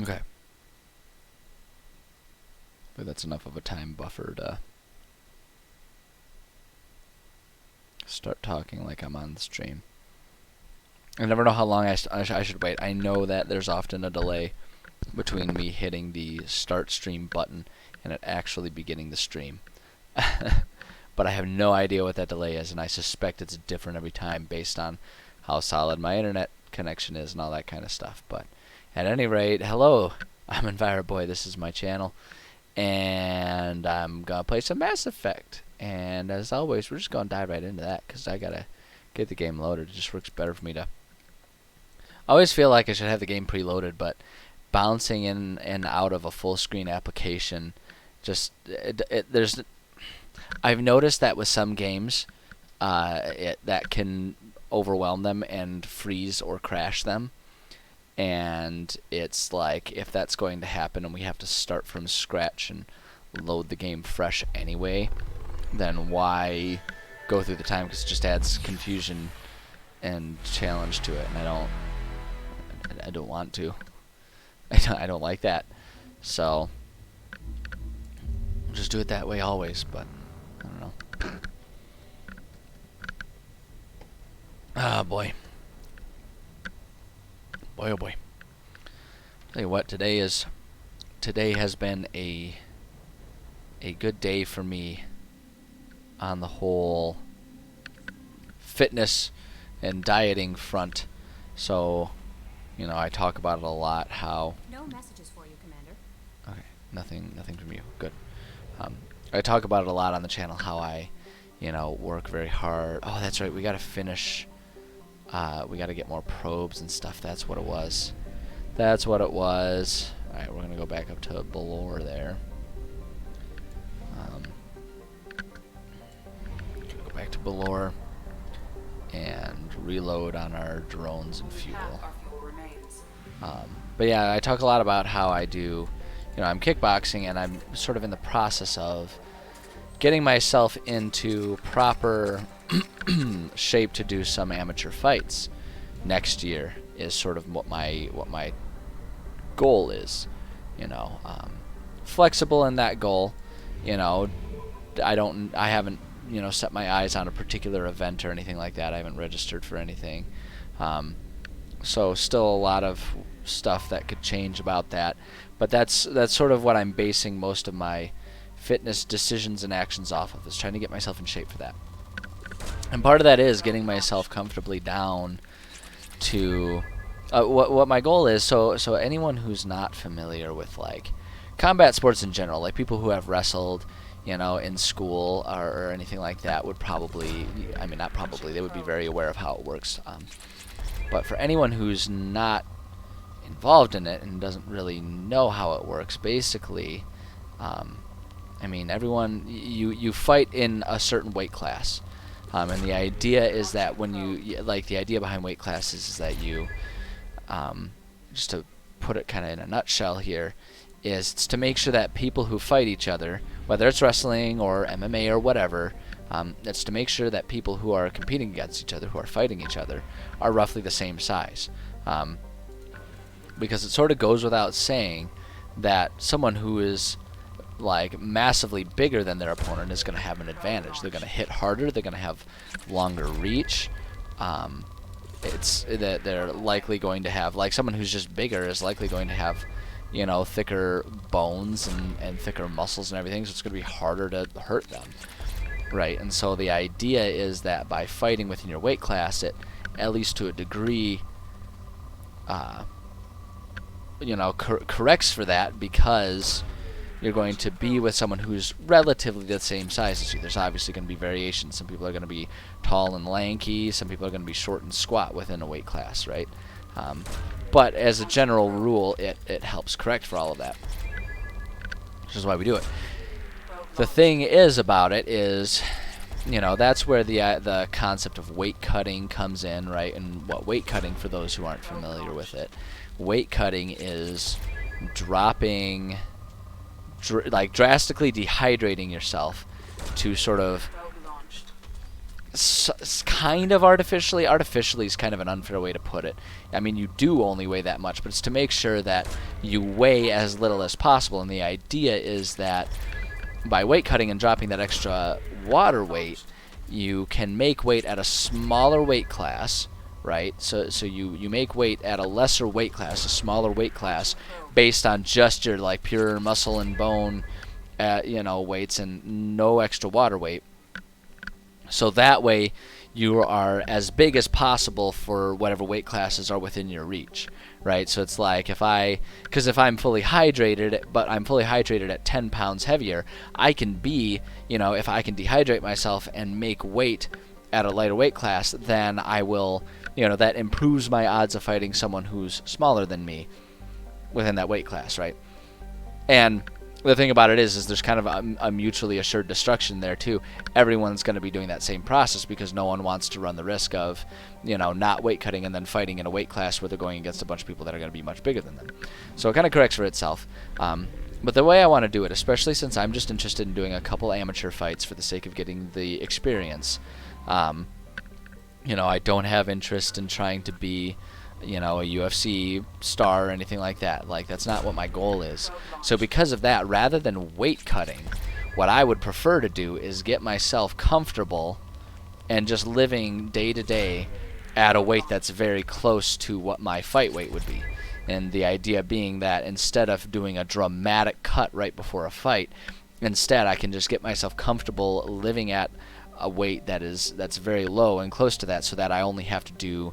Okay. But that's enough of a time buffer to start talking like I'm on the stream. I never know how long I should wait. I know that there's often a delay between me hitting the start stream button and it actually beginning the stream. But I have no idea what that delay is, and I suspect it's different every time based on how solid my internet connection is and all that kind of stuff. But at any rate, hello, I'm EnviroBoy. This is my channel, and I'm going to play some Mass Effect. And as always, we're just going to dive right into that because I got to get the game loaded. It just works better for me to... I always feel like I should have the game preloaded, but bouncing in and out of a full screen application, just there's... I've noticed that with some games, that can overwhelm them and freeze or crash them. And it's like, if that's going to happen and we have to start from scratch and load the game fresh anyway, then why go through the time? Because it just adds confusion and challenge to it, and I don't want to. I don't like that. So just do it that way always, but I don't know. Ah, boy. Boy, oh boy. Tell you what, today has been a good day for me on the whole fitness and dieting front. So, you know, I talk about it a lot, how... No messages for you, Commander. Okay, nothing from you. Good. I talk about it a lot on the channel, how I, you know, work very hard. Oh, that's right, we gotta finish... we gotta get more probes and stuff. That's what it was. That's what it was. Alright, we're gonna go back up to Belor there. Go back to Belor and reload on our drones and fuel. But yeah, I talk a lot about how I do, you know, I'm kickboxing, and I'm sort of in the process of getting myself into proper shape to do some amateur fights next year. Is sort of what my goal is, you know. Flexible in that goal, you know. I haven't, you know, set my eyes on a particular event or anything like that. I haven't registered for anything, so still a lot of stuff that could change about that. But that's sort of what I'm basing most of my fitness decisions and actions off of, is trying to get myself in shape for that. And part of that is getting myself comfortably down to what my goal is. So anyone who's not familiar with like combat sports in general, like people who have wrestled, you know, in school or anything like that, would probably, I mean, not probably, they would be very aware of how it works. But for anyone who's not involved in it and doesn't really know how it works, basically, I mean, everyone, you fight in a certain weight class. And the idea is that when like, the idea behind weight classes is that you, just to put it kind of in a nutshell here, is it's to make sure that people who fight each other, whether it's wrestling or MMA or whatever, it's to make sure that people who are competing against each other, who are fighting each other, are roughly the same size. Because it sort of goes without saying that someone who is like massively bigger than their opponent is going to have an advantage. They're going to hit harder. They're going to have longer reach. It's that they're likely going to have, like, someone who's just bigger is likely going to have, you know, thicker bones and thicker muscles and everything. So it's going to be harder to hurt them, right? And so the idea is that by fighting within your weight class, it, at least to a degree, you know, corrects for that, because you're going to be with someone who's relatively the same size as you. There's obviously going to be variations. Some people are going to be tall and lanky. Some people are going to be short and squat within a weight class, right? But as a general rule, it helps correct for all of that, which is why we do it. The thing is about it is, you know, that's where the concept of weight cutting comes in, right? And what weight cutting, for those who aren't familiar with it, weight cutting is dropping... like drastically dehydrating yourself to sort of kind of artificially. Artificially is kind of an unfair way to put it. I mean, you do only weigh that much, but it's to make sure that you weigh as little as possible. And the idea is that by weight cutting and dropping that extra water weight, you can make weight at a smaller weight class, right? So you make weight at a lesser weight class, a smaller weight class, based on just your like pure muscle and bone, weights and no extra water weight. So that way you are as big as possible for whatever weight classes are within your reach, right? So it's like if I'm fully hydrated, but I'm fully hydrated at 10 pounds heavier, I can be, if I can dehydrate myself and make weight at a lighter weight class, then I will, that improves my odds of fighting someone who's smaller than me within that weight class, right? And the thing about it is there's kind of a mutually assured destruction there too. Everyone's going to be doing that same process because no one wants to run the risk of, not weight cutting and then fighting in a weight class where they're going against a bunch of people that are going to be much bigger than them. So it kind of corrects for itself. But the way I want to do it, especially since I'm just interested in doing a couple amateur fights for the sake of getting the experience, I don't have interest in trying to be a UFC star or anything like that. Like, that's not what my goal is. So because of that, rather than weight cutting, what I would prefer to do is get myself comfortable and just living day to day at a weight that's very close to what my fight weight would be. And the idea being that instead of doing a dramatic cut right before a fight, instead I can just get myself comfortable living at a weight that's very low and close to that, so that I only have to do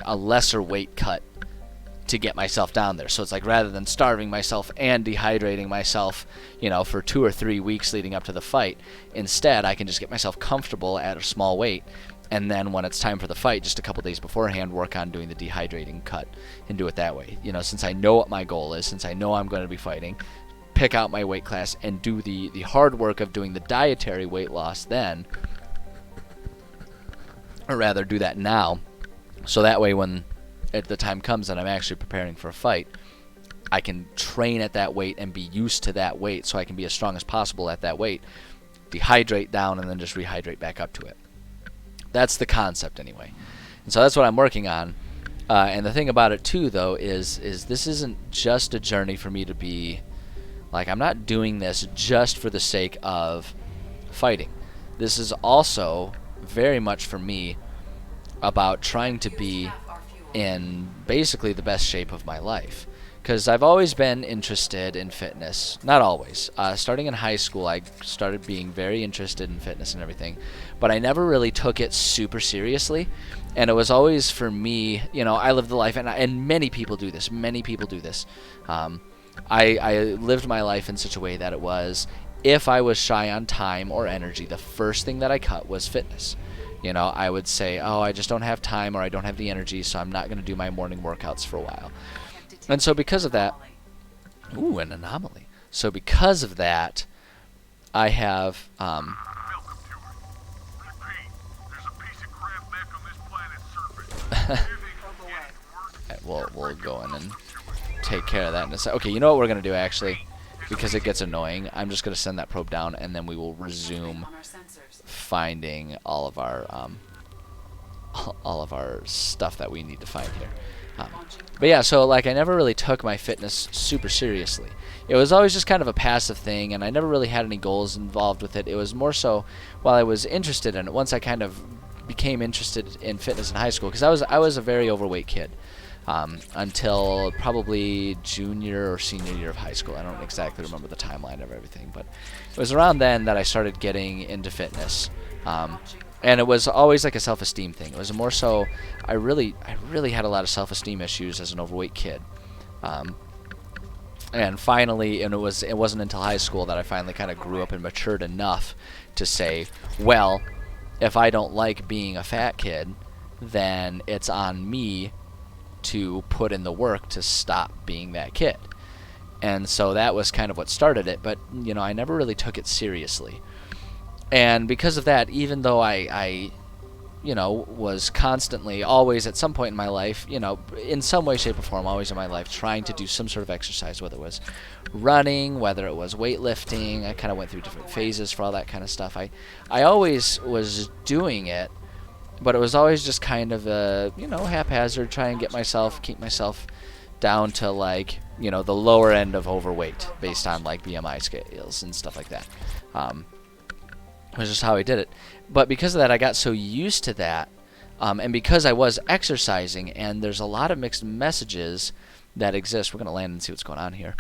a lesser weight cut to get myself down there. So it's like, rather than starving myself and dehydrating myself, for 2 or 3 weeks leading up to the fight, instead I can just get myself comfortable at a small weight, and then when it's time for the fight, just a couple days beforehand, work on doing the dehydrating cut and do it that way. Since I know what my goal is, since I know I'm going to be fighting, pick out my weight class and do the hard work of doing the dietary weight loss then, or rather do that now. So that way when the time comes and I'm actually preparing for a fight, I can train at that weight and be used to that weight, so I can be as strong as possible at that weight, dehydrate down, and then just rehydrate back up to it. That's the concept anyway. And so that's what I'm working on. And the thing about it too, though, is this isn't just a journey for me to be, like, I'm not doing this just for the sake of fighting. This is also very much for me about trying to be in basically the best shape of my life. Because I've always been interested in fitness. Not always. Starting in high school, I started being very interested in fitness and everything. But I never really took it super seriously. And it was always for me, I lived the life, and many people do this. I lived my life in such a way that it was, if I was shy on time or energy, the first thing that I cut was fitness. I would say, I just don't have time, or I don't have the energy, so I'm not going to do my morning workouts for a while. And so because of that, an anomaly. So because of that, I have, we'll go in and take care of that in a sec. Okay, you know what we're going to do, actually? Because it gets annoying, I'm just going to send that probe down, and then we will resume finding all of our stuff that we need to find here. But yeah, so like, I never really took my fitness super seriously. It was always just kind of a passive thing, and I never really had any goals involved with it. It was more so, while I was interested in it, once I kind of became interested in fitness in high school, because I was a very overweight kid until probably junior or senior year of high school. I don't exactly remember the timeline of everything, but it was around then that I started getting into fitness. And it was always like a self-esteem thing. It was more so, I really had a lot of self-esteem issues as an overweight kid. And finally, it wasn't until high school that I finally kind of grew up and matured enough to say, well, if I don't like being a fat kid, then it's on me to put in the work to stop being that kid. And so that was kind of what started it, but I never really took it seriously. And because of that, even though I you know, was constantly, always at some point in my life, you know, in some way, shape, or form, always in my life, trying to do some sort of exercise, whether it was running, whether it was weightlifting. I kind of went through different phases for all that kind of stuff. I always was doing it, but it was always just kind of a, you know, haphazard, try and keep myself down to, like, you know, the lower end of overweight based on, like, BMI scales and stuff like that. It was just how I did it. But because of that, I got so used to that, and because I was exercising, and there's a lot of mixed messages that exist. We're going to land and see what's going on here.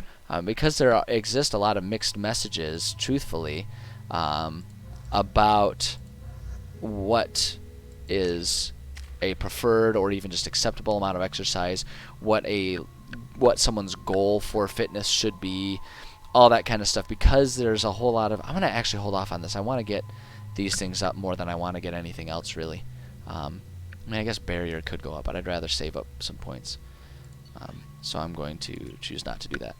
Because there exist a lot of mixed messages, truthfully, about what is a preferred or even just acceptable amount of exercise, what someone's goal for fitness should be, all that kind of stuff. Because there's a whole lot of, I'm going to actually hold off on this. I want to get these things up more than I want to get anything else, really. I mean, I guess barrier could go up, but I'd rather save up some points. So I'm going to choose not to do that.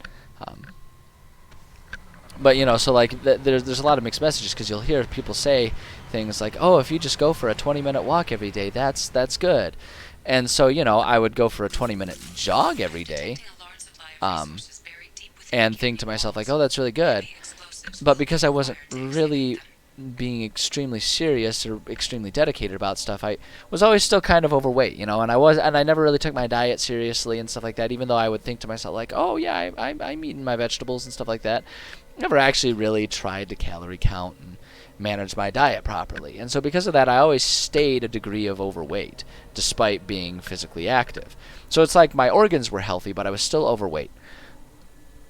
But, you know, so, like, there's a lot of mixed messages, because you'll hear people say things like, oh, if you just go for a 20-minute walk every day, that's good. And so, you know, I would go for a 20-minute jog every day, and think to myself, like, oh, that's really good. But because I wasn't really being extremely serious or extremely dedicated about stuff, I was always still kind of overweight, you know, and I never really took my diet seriously and stuff like that, even though I would think to myself, like, oh, yeah, I'm eating my vegetables and stuff like that. Never actually really tried to calorie count and manage my diet properly. And so because of that, I always stayed a degree of overweight, despite being physically active. So it's like my organs were healthy, but I was still overweight.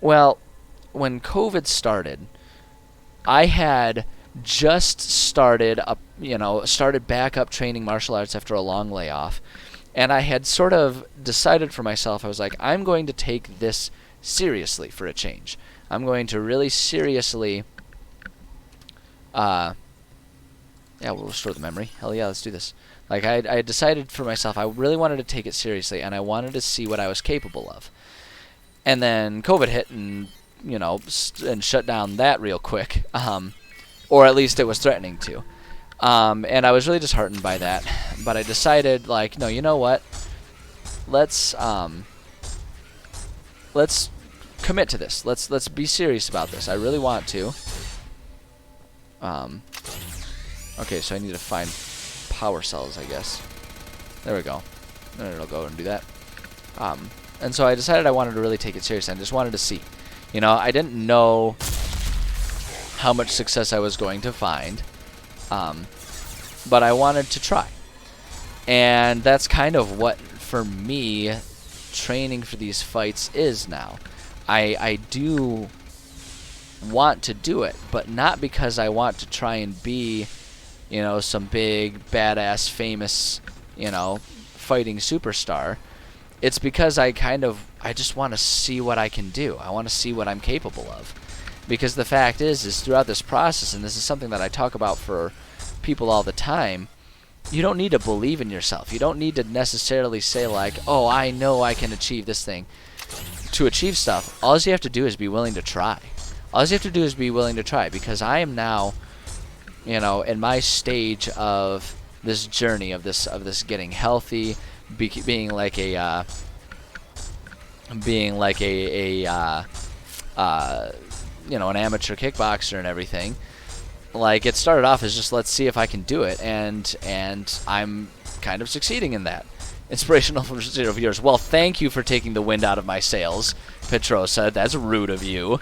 Well, when COVID started, I had just started back up training martial arts after a long layoff, and I had sort of decided for myself, I was like, I'm going to take this seriously for a change. I'm going to really seriously, yeah, we'll restore the memory. Hell yeah, let's do this. Like, I had decided for myself, I really wanted to take it seriously, and I wanted to see what I was capable of. And then COVID hit, and, you know, and shut down that real quick. Or at least it was threatening to. And I was really disheartened by that. But I decided, like, no, you know what? Let's commit to this. Let's be serious about this. I really want to. Okay, so I need to find power cells, I guess. There we go. Then it'll go and do that. And so I decided I wanted to really take it seriously. I just wanted to see. You know, I didn't know how much success I was going to find, but I wanted to try. And that's kind of what, for me, training for these fights is now. I do want to do it, but not because I want to try and be, you know, some big, badass, famous, you know, fighting superstar. It's because I just want to see what I can do. I want to see what I'm capable of. Because the fact is throughout this process, and this is something that I talk about for people all the time, you don't need to believe in yourself. You don't need to necessarily say, like, oh, I know I can achieve this thing. To achieve stuff, all you have to do is be willing to try. All you have to do is be willing to try, because I am now, you know, in my stage of this journey of this getting healthy, being like a you know, an amateur kickboxer and everything. Like, it started off as just, let's see if I can do it, and I'm kind of succeeding in that. Inspirational from of yours. Well, thank you for taking the wind out of my sails, Petrosa. That's rude of you.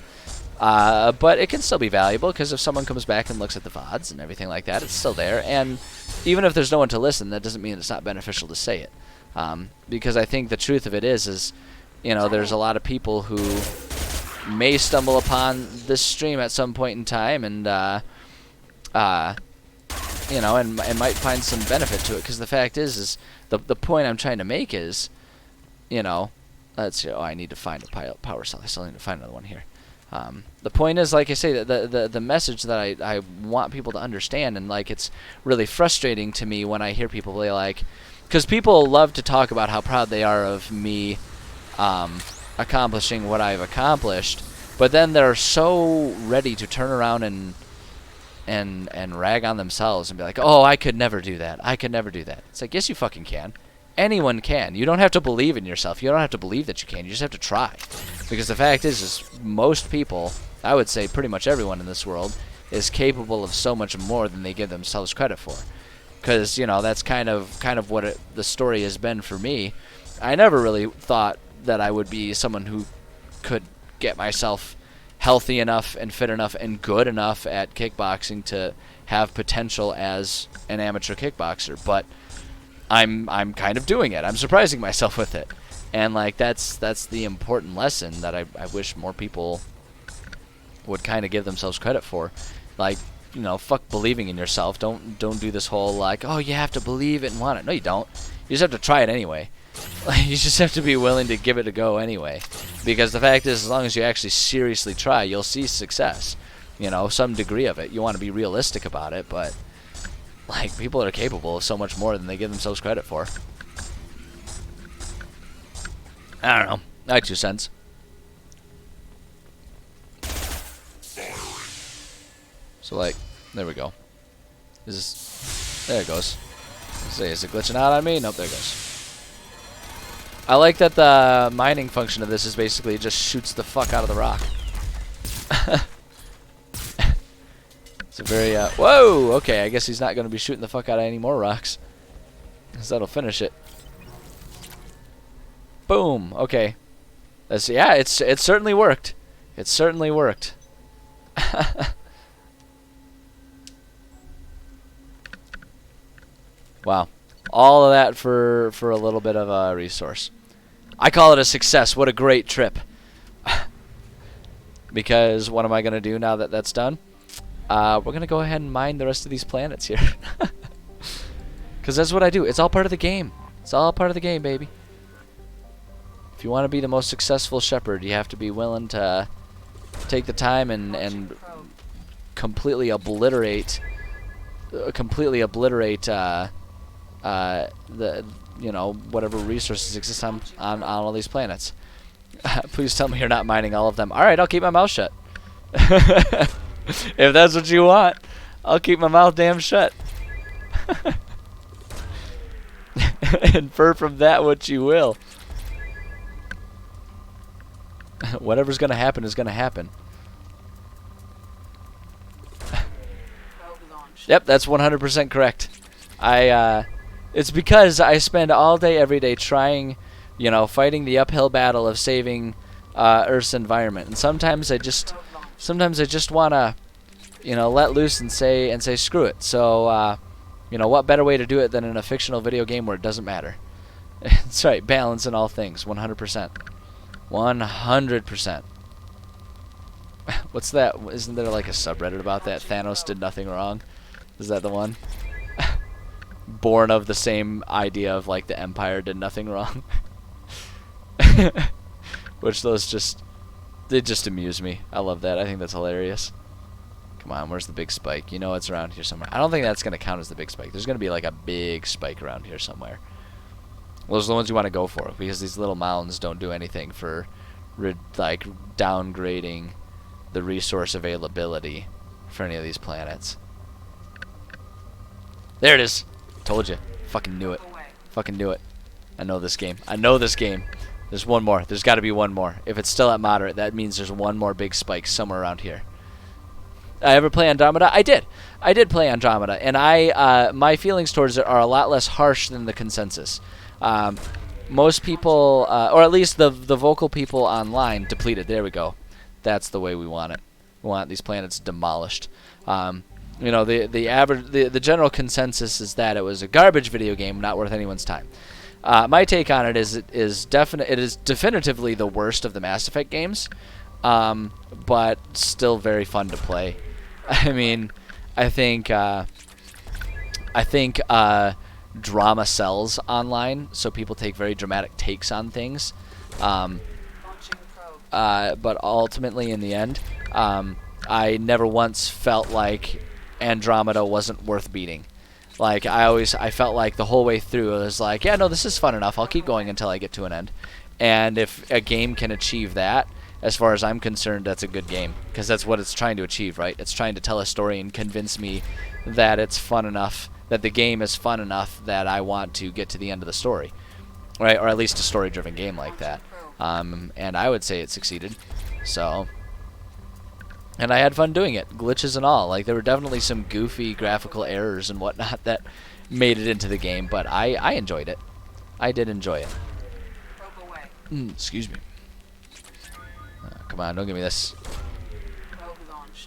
But it can still be valuable, because if someone comes back and looks at the VODs and everything like that, it's still there. And even if there's no one to listen, that doesn't mean it's not beneficial to say it. Because I think the truth of it is, you know, there's a lot of people who may stumble upon this stream at some point in time, and you know, and might find some benefit to it. Because the fact is the point I'm trying to make is, you know, let's see. Oh, I need to find a power cell. I still need to find another one here. The point is, like I say, the message that I want people to understand, and, like, it's really frustrating to me when I hear people be like, because people love to talk about how proud they are of me accomplishing what I've accomplished, but then they're so ready to turn around and and rag on themselves and be like, oh, I could never do that. I could never do that. It's like, yes, you fucking can. Anyone can. You don't have to believe in yourself. You don't have to believe that you can. You just have to try. Because the fact is most people, I would say pretty much everyone in this world, is capable of so much more than they give themselves credit for. Because, you know, that's kind of what the story has been for me. I never really thought that I would be someone who could get myself healthy enough and fit enough and good enough at kickboxing to have potential as an amateur kickboxer. But I'm kind of doing it. I'm surprising myself with it. And, like, that's the important lesson that I wish more people would kind of give themselves credit for. Like, you know, fuck believing in yourself. Don't do this whole, like, oh, you have to believe it and want it. No, you don't. You just have to try it anyway. Like, you just have to be willing to give it a go anyway. Because the fact is, as long as you actually seriously try, you'll see success. You know, some degree of it. You want to be realistic about it, but, like, people are capable of so much more than they give themselves credit for. I don't know. I had 2 cents. So, like, there we go. There it goes. Let's see, is it glitching out on me? Nope, there it goes. I like that the mining function of this is basically it just shoots the fuck out of the rock. It's a very, whoa! Okay, I guess he's not going to be shooting the fuck out of any more rocks. Because that'll finish it. Boom! Okay. Yeah, it certainly worked. It certainly worked. Wow. All of that for a little bit of a resource. I call it a success. What a great trip. Because what am I going to do now that that's done? We're going to go ahead and mine the rest of these planets here. Because that's what I do. It's all part of the game. It's all part of the game, baby. If you want to be the most successful shepherd, you have to be willing to take the time and completely obliterate the, you know, whatever resources exist on all these planets. Please tell me you're not mining all of them. Alright, I'll keep my mouth shut. If that's what you want, I'll keep my mouth damn shut. Infer from that what you will. Whatever's gonna happen is gonna happen. Yep, that's 100% correct. It's because I spend all day, every day trying, you know, fighting the uphill battle of saving Earth's environment. And sometimes I just want to, you know, let loose and say screw it. So, you know, what better way to do it than in a fictional video game where it doesn't matter? That's right, balance in all things, 100%. 100%. What's that? Isn't there like a subreddit about that? Thanos did nothing wrong. Is that the one? Born of the same idea of like the Empire did nothing wrong. Which they just amuse me. I love that. I think that's hilarious. Come on, where's the big spike? You know it's around here somewhere. I don't think that's going to count as the big spike. There's going to be like a big spike around here somewhere. Those are the ones you want to go for, because these little mounds don't do anything for like downgrading the resource availability for any of these planets. There it is. Told you. Fucking knew it. Fucking knew it. I know this game. I know this game. There's one more. There's got to be one more. If it's still at moderate, that means there's one more big spike somewhere around here. I ever play Andromeda? I did. I did play Andromeda, and my feelings towards it are a lot less harsh than the consensus. Most people, or at least the vocal people online, depleted. There we go. That's the way we want it. We want these planets demolished. You know, the general consensus is that it was a garbage video game, not worth anyone's time. My take on it is it is definitively the worst of the Mass Effect games, but still very fun to play. I mean, I think drama sells online, so people take very dramatic takes on things. But ultimately, in the end, I never once felt like Andromeda wasn't worth beating. Like, I felt like the whole way through, it was like, yeah, no, this is fun enough. I'll keep going until I get to an end. And if a game can achieve that, as far as I'm concerned, that's a good game, because that's what it's trying to achieve, right? It's trying to tell a story and convince me that it's fun enough, that the game is fun enough that I want to get to the end of the story, right? Or at least a story-driven game like that. And I would say it succeeded. So, and I had fun doing it, glitches and all. Like, there were definitely some goofy graphical errors and whatnot that made it into the game, but I enjoyed it. I did enjoy it. Excuse me. Come on, don't give me this.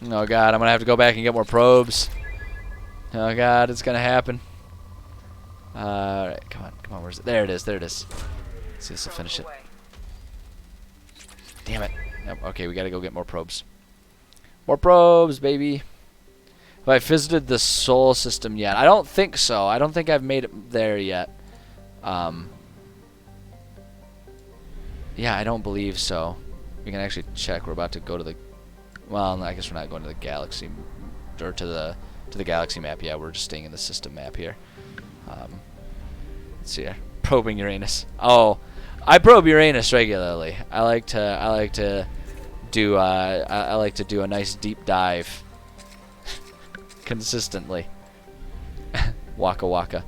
Oh god, I'm gonna have to go back and get more probes. Oh god, it's gonna happen. Alright, come on, where's it? There it is, there it is. Let's see if this will finish it. Damn it. Yep, okay, we gotta go get more probes. More probes, baby. Have I visited the Sol system yet? I don't think so. I don't think I've made it there yet. Yeah, I don't believe so. We can actually check. We're about to go to the... Well, I guess we're not going to the galaxy... Or to the galaxy map. Yeah, we're just staying in the system map here. Let's see here. Probing Uranus. Oh, I probe Uranus regularly. I like to do a nice deep dive consistently. Waka waka.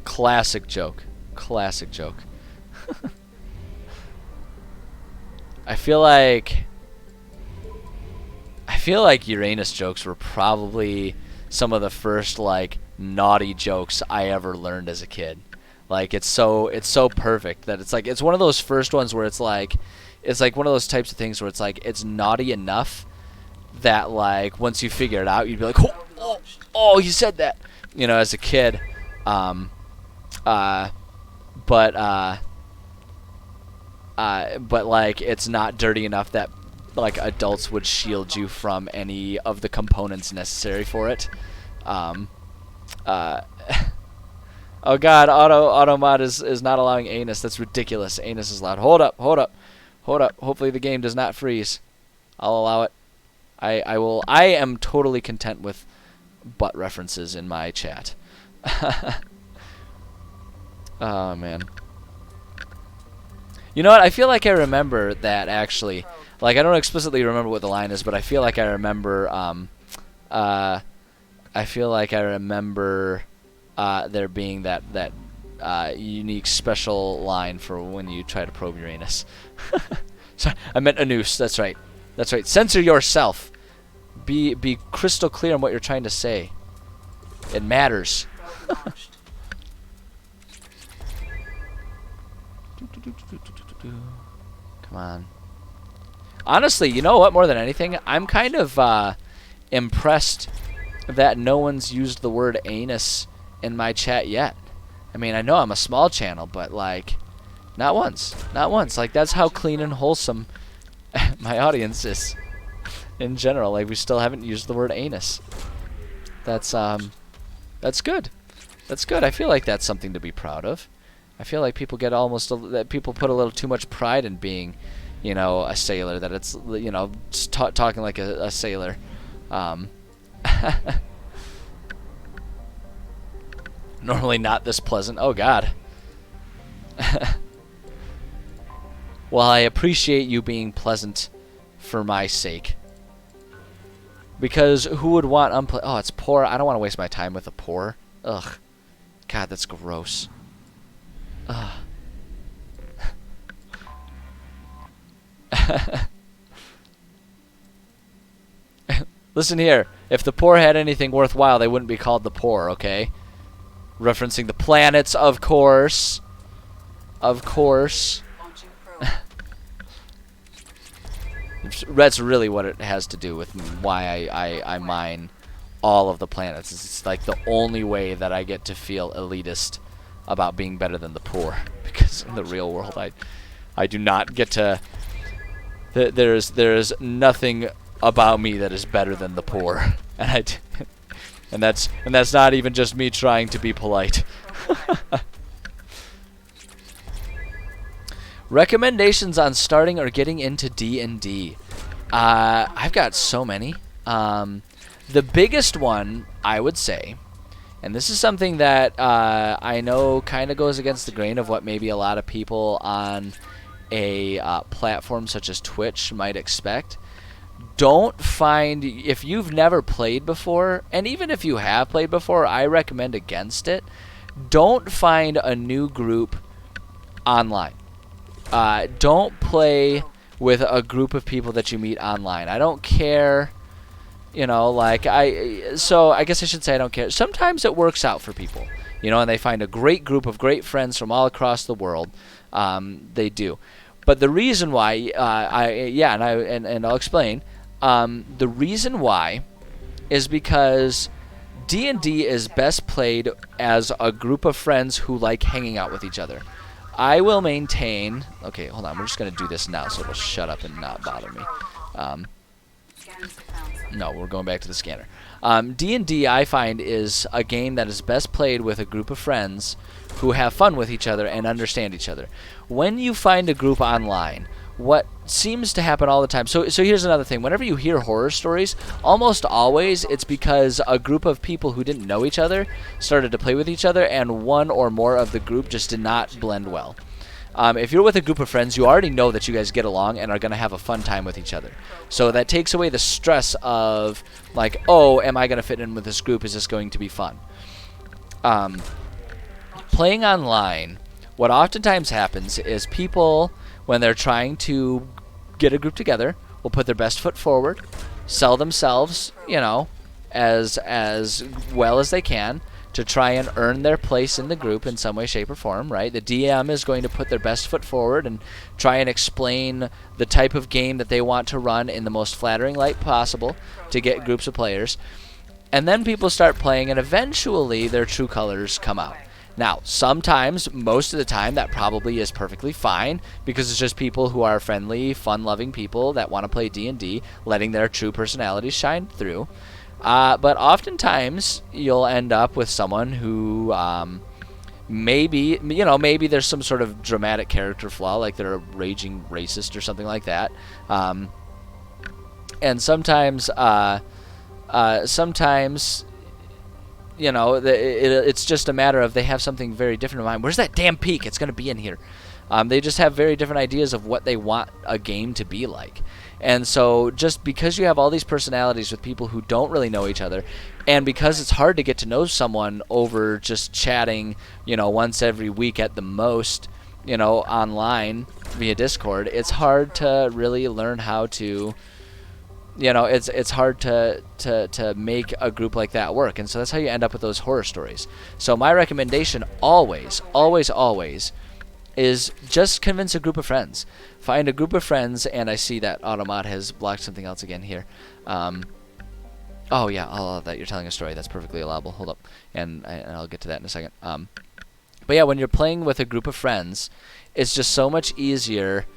Classic joke. Classic joke. I feel like Uranus jokes were probably some of the first like naughty jokes I ever learned as a kid. Like it's so perfect that it's one of those first ones where it's like one of those types of things where it's like it's naughty enough that like once you figure it out you'd be like oh you said that, you know, as a kid. But like it's not dirty enough that like adults would shield you from any of the components necessary for it. Oh god, automod is not allowing anus. That's ridiculous. Anus is loud. Hold up. Hopefully the game does not freeze. I'll allow it. I will. I am totally content with butt references in my chat. Oh man. You know what? I feel like I remember that actually. Like I don't explicitly remember what the line is, but I feel like I remember. There being that unique special line for when you try to probe Uranus. Sorry, I meant a noose. That's right. That's right. Censor yourself. Be crystal clear on what you're trying to say. It matters. Come on. Honestly, you know what? More than anything, I'm kind of impressed that no one's used the word anus in my chat yet. I mean, I know I'm a small channel, but like, not once. Not once. Like, that's how clean and wholesome my audience is in general. Like, we still haven't used the word anus. That's good. That's good. I feel like that's something to be proud of. I feel like people get that people put a little too much pride in being, you know, a sailor. That it's, you know, talking like a sailor. Normally not this pleasant. Oh God. Well, I appreciate you being pleasant for my sake. Because who would want oh, it's poor. I don't want to waste my time with a poor. Ugh. God, that's gross. Ugh. Listen here. If the poor had anything worthwhile, they wouldn't be called the poor, okay? Referencing the planets, of course. Of course. That's really what it has to do with why I mine all of the planets. It's like the only way that I get to feel elitist about being better than the poor. Because in the real world, I do not get to... There is nothing about me that is better than the poor. And that's not even just me trying to be polite. Recommendations on starting or getting into D&D. I've got so many. The biggest one, I would say, and this is something that I know kind of goes against the grain of what maybe a lot of people on a platform such as Twitch might expect. Don't find, if you've never played before, and even if you have played before, I recommend against it. Don't find a new group online. Don't play with a group of people that you meet online. I don't care, you know, like so I guess I should say I don't care. Sometimes it works out for people, you know, and they find a great group of great friends from all across the world. They do. But the reason why, and I'll explain. The reason why is because D&D is best played as a group of friends who like hanging out with each other. I will maintain... Okay, hold on. We're just going to do this now so it'll shut up and not bother me. No, we're going back to the scanner. D&D, I find, is a game that is best played with a group of friends who have fun with each other and understand each other. When you find a group online, what seems to happen all the time... So here's another thing. Whenever you hear horror stories, almost always it's because a group of people who didn't know each other started to play with each other, and one or more of the group just did not blend well. If you're with a group of friends, you already know that you guys get along and are going to have a fun time with each other. So that takes away the stress of, like, oh, am I going to fit in with this group? Is this going to be fun? Playing online, what oftentimes happens is people, when they're trying to get a group together, will put their best foot forward, sell themselves, you know, as well as they can, to try and earn their place in the group in some way, shape, or form, right? The DM is going to put their best foot forward and try and explain the type of game that they want to run in the most flattering light possible to get groups of players. And then people start playing, and eventually their true colors come out. Now, sometimes, most of the time, that probably is perfectly fine, because it's just people who are friendly, fun-loving people that want to play D&D, letting their true personalities shine through. But oftentimes, you'll end up with someone who maybe there's some sort of dramatic character flaw, like they're a raging racist or something like that. And sometimes, you know, it's just a matter of they have something very different in mind. Where's that damn peak? It's going to be in here. They just have very different ideas of what they want a game to be like. And so just because you have all these personalities with people who don't really know each other, and because it's hard to get to know someone over just chatting, you know, once every week at the most, you know, online via Discord, it's hard to really learn how to, you know, it's hard to make a group like that work. And so that's how you end up with those horror stories. So my recommendation always is just convince a group of friends. Find a group of friends, and I see that Automod has blocked something else again here. Oh yeah, I love that. You're telling a story. That's perfectly allowable. Hold up, and I'll get to that in a second. But yeah, when you're playing with a group of friends, it's just so much easier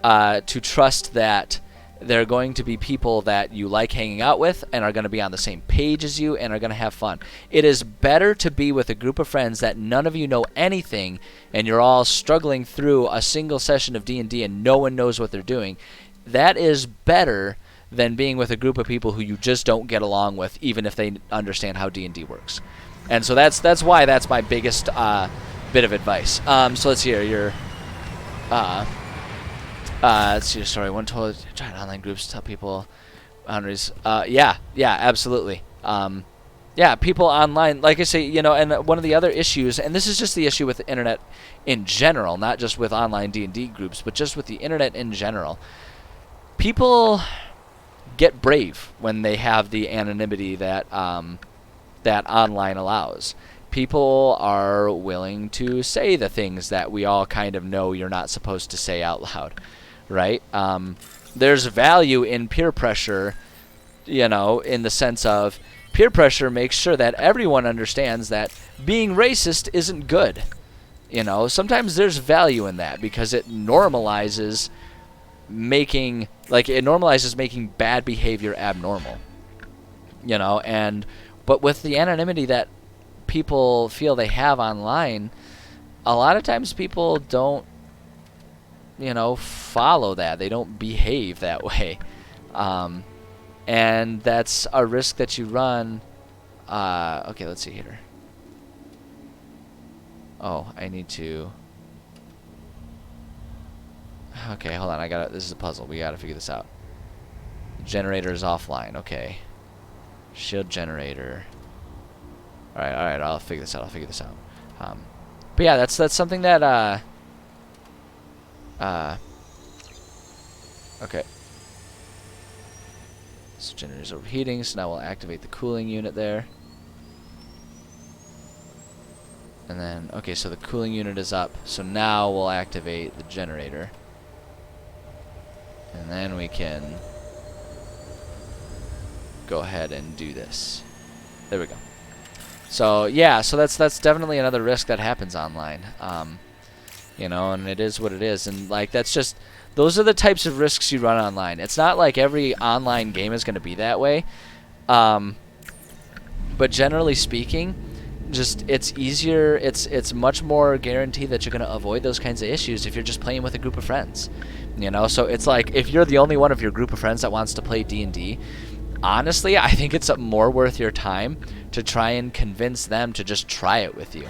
to trust that they're going to be people that you like hanging out with and are going to be on the same page as you and are going to have fun. It is better to be with a group of friends that none of you know anything and you're all struggling through a single session of D&D and no one knows what they're doing. That is better than being with a group of people who you just don't get along with, even if they understand how D&D works. And so that's why that's my biggest bit of advice. So let's see here. Let's see your story. One told trying online groups to tell people boundaries. Yeah, absolutely. Yeah, people online, like I say, you know, and one of the other issues, and this is just the issue with the internet in general, not just with online D&D groups, but just with the internet in general. People get brave when they have the anonymity that that online allows. People are willing to say the things that we all kind of know you're not supposed to say out loud. Right? There's value in peer pressure, you know, in the sense of peer pressure makes sure that everyone understands that being racist isn't good. You know, sometimes there's value in that because it normalizes making bad behavior abnormal. You know, but with the anonymity that people feel they have online, a lot of times people don't, you know, follow that. They don't behave that way. And that's a risk that you run. Okay, let's see here. Oh, I need to... Okay, hold on. This is a puzzle. We gotta figure this out. Generator is offline. Okay. Shield generator. All right. I'll figure this out. But yeah, that's something that okay. So generator's overheating. So now we'll activate the cooling unit there. And then, okay, so the cooling unit is up. So now we'll activate the generator. And then we can go ahead and do this. There we go. So yeah, so that's definitely another risk that happens online. You know, and it is what it is. And like that's just those are the types of risks you run online. It's not like every online game is going to be that way. But generally speaking, just it's easier, it's much more guaranteed that you're going to avoid those kinds of issues if you're just playing with a group of friends. You know, so it's like if you're the only one of your group of friends that wants to play D&D, honestly, I think it's more worth your time to try and convince them to just try it with you.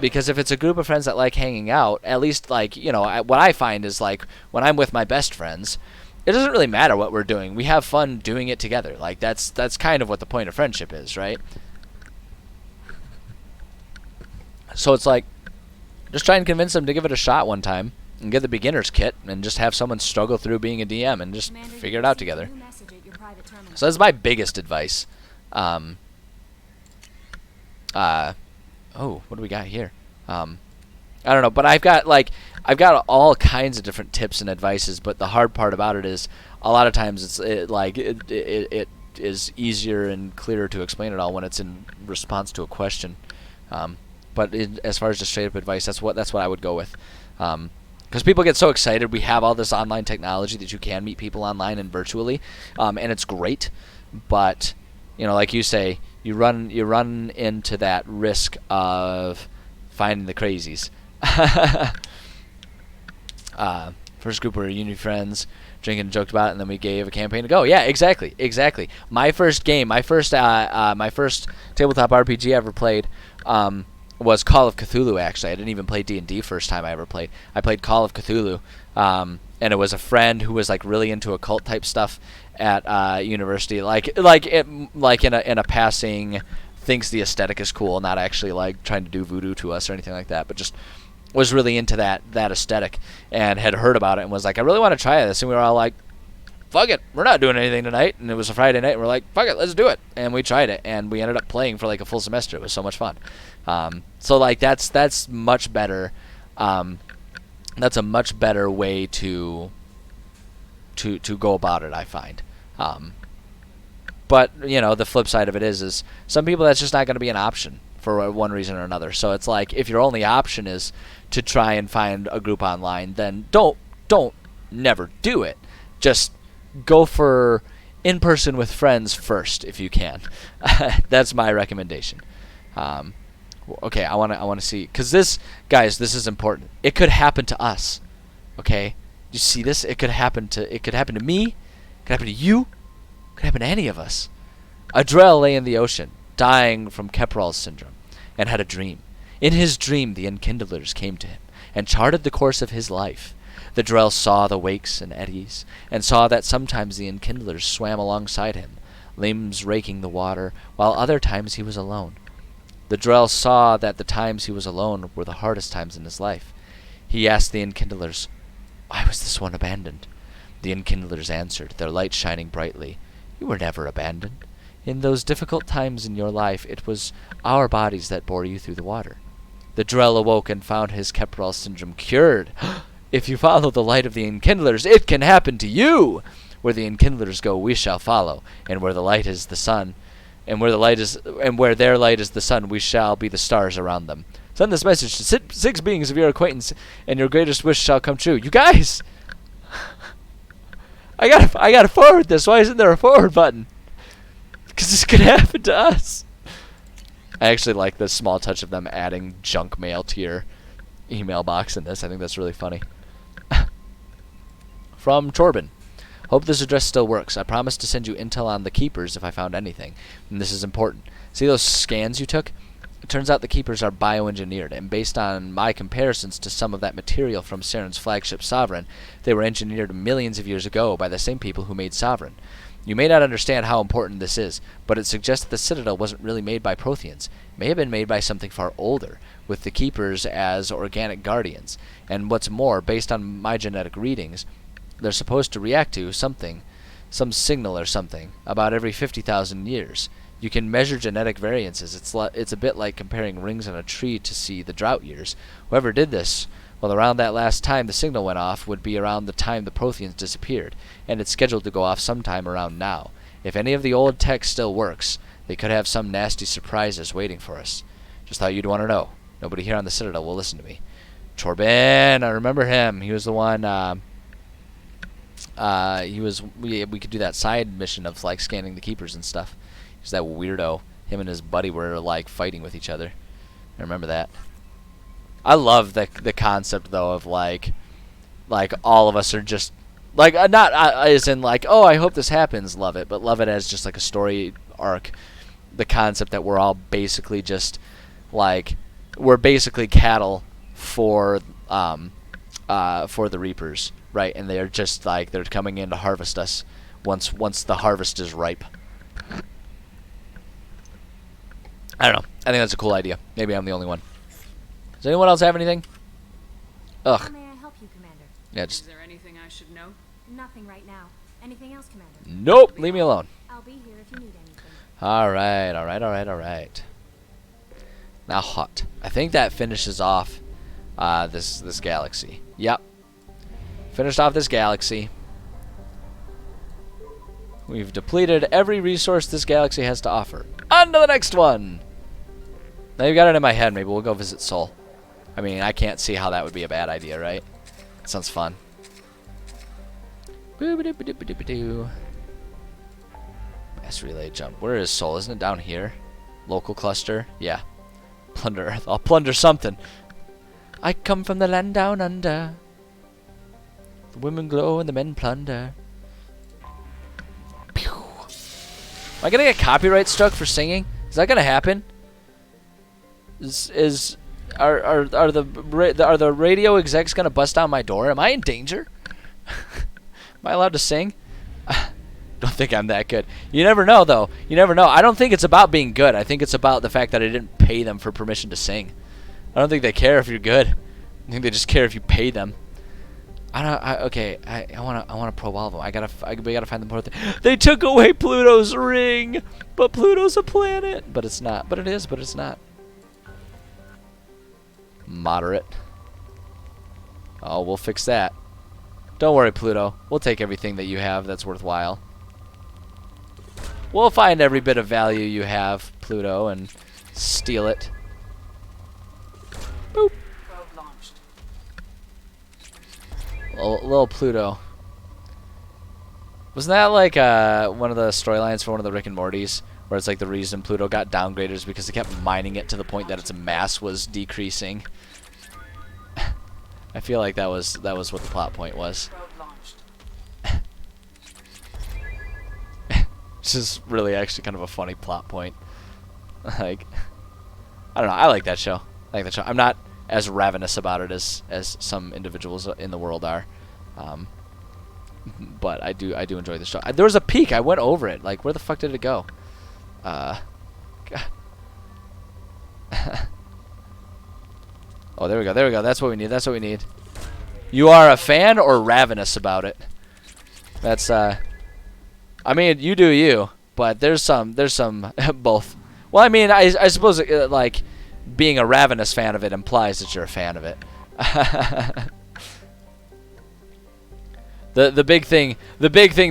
Because if it's a group of friends that like hanging out, at least like, you know, what I find is like when I'm with my best friends, it doesn't really matter what we're doing. We have fun doing it together. Like that's kind of what the point of friendship is, right? So it's like just try and convince them to give it a shot one time and get the beginner's kit and just have someone struggle through being a DM and just figure it out together. So that's my biggest advice. Oh, what do we got here? I don't know, but I've got all kinds of different tips and advices. But the hard part about it is a lot of times it is easier and clearer to explain it all when it's in response to a question. But as far as just straight up advice, that's what I would go with. Because people get so excited. We have all this online technology that you can meet people online and virtually, and it's great. But you know, like you say, you run into that risk of finding the crazies. First group were uni friends, drinking and joked about it, and then we gave a campaign to go. Yeah, exactly. My first game, my first tabletop RPG I ever played, was Call of Cthulhu. Actually, I didn't even play D&D first time I ever played. I played Call of Cthulhu, and it was a friend who was like really into occult type stuff at university, like in a passing, thinks the aesthetic is cool, not actually like trying to do voodoo to us or anything like that, but just was really into that aesthetic and had heard about it and was like, I really want to try this. And we were all like, fuck it, we're not doing anything tonight. And it was a Friday night and we're like, fuck it, let's do it. And we tried it and we ended up playing for like a full semester. It was so much fun. So like that's much better. That's a much better way to go about it, I find. But you know, the flip side of it is some people that's just not going to be an option for one reason or another. So it's like if your only option is to try and find a group online, then don't never do it. Just go for in person with friends first if you can. That's my recommendation. Okay, I want to see, because this is important. It could happen to us. Okay, you see this? It could happen to me. It could happen to you. It could happen to any of us. A Drell lay in the ocean, dying from Kepral's syndrome, and had a dream. In his dream, the Enkindlers came to him and charted the course of his life. The Drell saw the wakes and eddies, and saw that sometimes the Enkindlers swam alongside him, limbs raking the water, while other times he was alone. The Drell saw that the times he was alone were the hardest times in his life. He asked the Enkindlers, "Why was this one abandoned?" The Enkindlers answered, their light shining brightly, "You were never abandoned. In those difficult times in your life, it was our bodies that bore you through the water." The Drell awoke and found his Kepral syndrome cured. "If you follow the light of the Enkindlers, it can happen to you! Where the Enkindlers go, we shall follow, and where the light is the sun, and where their light is the sun, we shall be the stars around them. Send this message to six beings of your acquaintance, and your greatest wish shall come true." You guys, I gotta forward this. Why isn't there a forward button? Because this could happen to us. I actually like the small touch of them adding junk mail to your email box in this. I think that's really funny. From Torben. "Hope this address still works. I promise to send you intel on the keepers if I found anything. And this is important. See those scans you took? It turns out the Keepers are bioengineered, and based on my comparisons to some of that material from Saren's flagship Sovereign, they were engineered millions of years ago by the same people who made Sovereign. You may not understand how important this is, but it suggests that the Citadel wasn't really made by Protheans. It may have been made by something far older, with the Keepers as organic guardians. And what's more, based on my genetic readings, they're supposed to react to something, some signal or something, about every 50,000 years. You can measure genetic variances. It's a bit like comparing rings on a tree to see the drought years. Whoever did this, well, around that last time the signal went off would be around the time the Protheans disappeared, and it's scheduled to go off sometime around now. If any of the old tech still works, they could have some nasty surprises waiting for us. Just thought you'd want to know. Nobody here on the Citadel will listen to me. Torben, I remember him. He was the one. We could do that side mission of like scanning the Keepers and stuff. He's that weirdo. Him and his buddy were like fighting with each other. I remember that. I love the concept though of like all of us are just like not as in like, oh, I hope this happens, love it, but love it as just like a story arc. The concept that we're all basically just like we're basically cattle for the Reapers, right? And they're just like they're coming in to harvest us once the harvest is ripe. I don't know. I think that's a cool idea. Maybe I'm the only one. Does anyone else have anything? Ugh. How may I help you, Commander? Yeah, just Is there anything I should know? Nothing right now. Anything else, Commander? nope. Leave me alone. I'll be here if you need anything. All right. All right. All right. All right. Now hot. I think that finishes off this galaxy. Yep. Finished off this galaxy. We've depleted every resource this galaxy has to offer. On to the next one. Now you've got it in my head. Maybe we'll go visit Sol. I mean, I can't see how that would be a bad idea, right? Sounds fun. Boo-ba-doo-ba-doo-ba-doo-ba-doo. Mass relay jump. Where is Sol? Isn't it down here? Local cluster? Yeah. Plunder Earth. I'll plunder something. I come from the land down under. The women glow and the men plunder. Pew. Am I gonna get copyright struck for singing? Is that gonna happen? Are the radio execs gonna bust down my door? Am I in danger? Am I allowed to sing? Don't think I'm that good. You never know, though. You never know. I don't think it's about being good. I think it's about the fact that I didn't pay them for permission to sing. I don't think they care if you're good. I think they just care if you pay them. Okay. I wanna probe all of them. We gotta find the important thing. They took away Pluto's ring, but Pluto's a planet. But it's not. But it is. But it's not. Moderate. Oh, we'll fix that. Don't worry, Pluto. We'll take everything that you have that's worthwhile. We'll find every bit of value you have, Pluto, and steal it. Boop. Probe launched. Little Pluto. Wasn't that like one of the storylines for one of the Rick and Mortys, where it's like the reason Pluto got downgraded is because they kept mining it to the point that its mass was decreasing? I feel like that was what the plot point was. Probe launched. This is really actually kind of a funny plot point. Like, I don't know. I like that show. I like that show. I'm not as ravenous about it as some individuals in the world are, but I do enjoy the show. There was a peak. I went over it. Like, where the fuck did it go? God. Oh, there we go. There we go. That's what we need. That's what we need. You are a fan or ravenous about it? That's I mean, you do you, but there's some both. Well, I mean, I suppose like being a ravenous fan of it implies that you're a fan of it. The big thing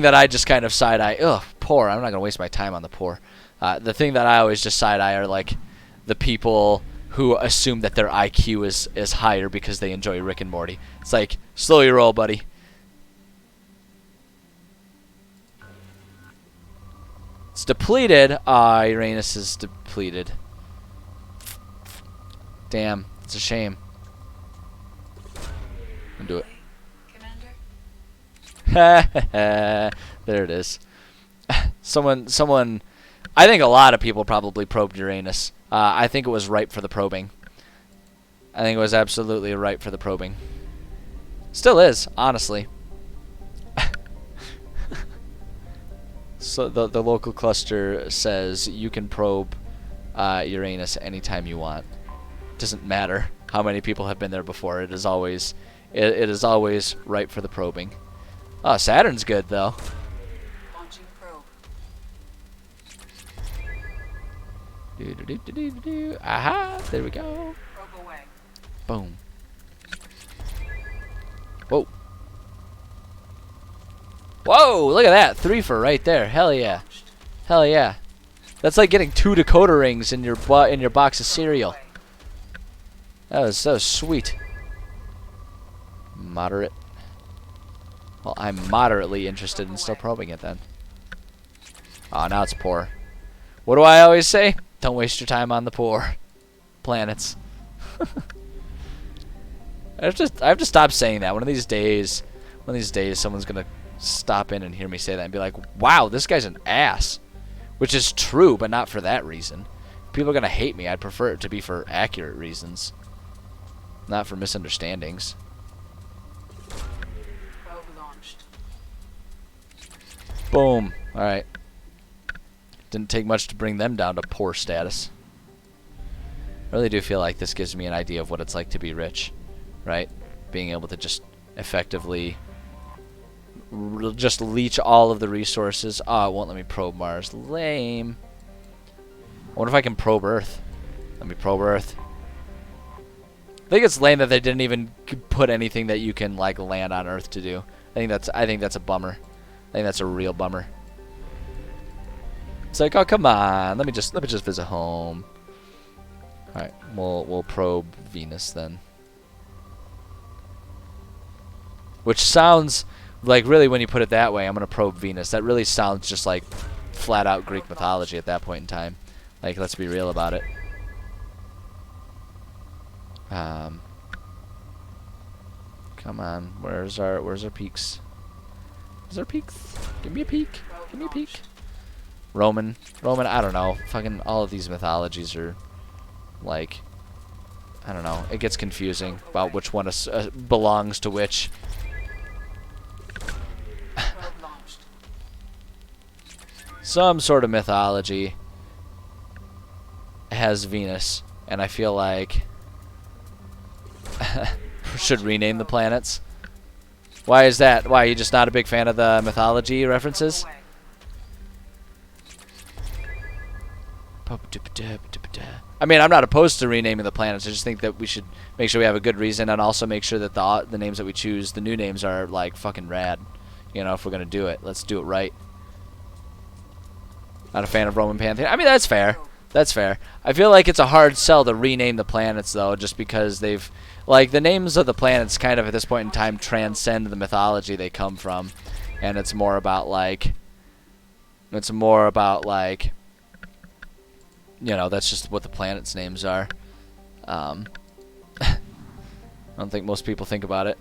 that I just kind of side eye. Ugh, poor. I'm not gonna waste my time on the poor. The thing that I always just side eye are like the people who assume that their IQ is higher because they enjoy Rick and Morty. It's like, slow your roll, buddy. It's depleted. Ah, Uranus is depleted. Damn, it's a shame. I'll do it. Commander? There it is. Someone I think a lot of people probably probed Uranus. I think it was ripe for the probing. I think it was absolutely ripe for the probing. Still is, honestly. So the local cluster says you can probe Uranus anytime you want. Doesn't matter how many people have been there before. It is always ripe for the probing. Oh, Saturn's good though. Launching probe. Aha! There we go. Probe away. Boom. Whoa. Whoa! Look at that, 3 for right there. Hell yeah. Launched. Hell yeah. That's like getting 2 decoder rings in your box of cereal. Away. That was sweet. Moderate. Well, I'm moderately interested in still probing it then. Oh, now it's poor. What do I always say? Don't waste your time on the poor planets. I have to stop saying that. One of these days, someone's gonna stop in and hear me say that and be like, "Wow, this guy's an ass," which is true, but not for that reason. People are gonna hate me. I'd prefer it to be for accurate reasons, not for misunderstandings. Probe launched. Boom. All right. Didn't take much to bring them down to poor status. I really do feel like this gives me an idea of what it's like to be rich, right? Being able to just effectively just leech all of the resources. Oh, it won't let me probe Mars. Lame. I wonder if I can probe Earth. Let me probe Earth. I think it's lame that they didn't even put anything that you can like land on Earth to do. I think that's a bummer. I think that's a real bummer. It's like, oh come on, let me just visit home. All right, we'll probe Venus then. Which sounds like, really, when you put it that way, I'm gonna probe Venus. That really sounds just like flat out Greek mythology at that point in time. Like, let's be real about it. Come on, where's our peaks? Is there peaks? Give me a peak. Give me a peak. Roman, I don't know. Fucking all of these mythologies are like, I don't know. It gets confusing about which one belongs to which. Probe launched. Some sort of mythology has Venus, and I feel like should rename the planets. Why is that? Why, are you just not a big fan of the mythology references? Probe away. I mean, I'm not opposed to renaming the planets. I just think that we should make sure we have a good reason, and also make sure that the names that we choose, the new names, are like fucking rad. You know, if we're gonna do it, let's do it right. Not a fan of Roman pantheon. I mean, that's fair. That's fair. I feel like it's a hard sell to rename the planets though, just because they've, like, the names of the planets kind of at this point in time transcend the mythology they come from, and it's more about like, you know, that's just what the planets' names are. I don't think most people think about it.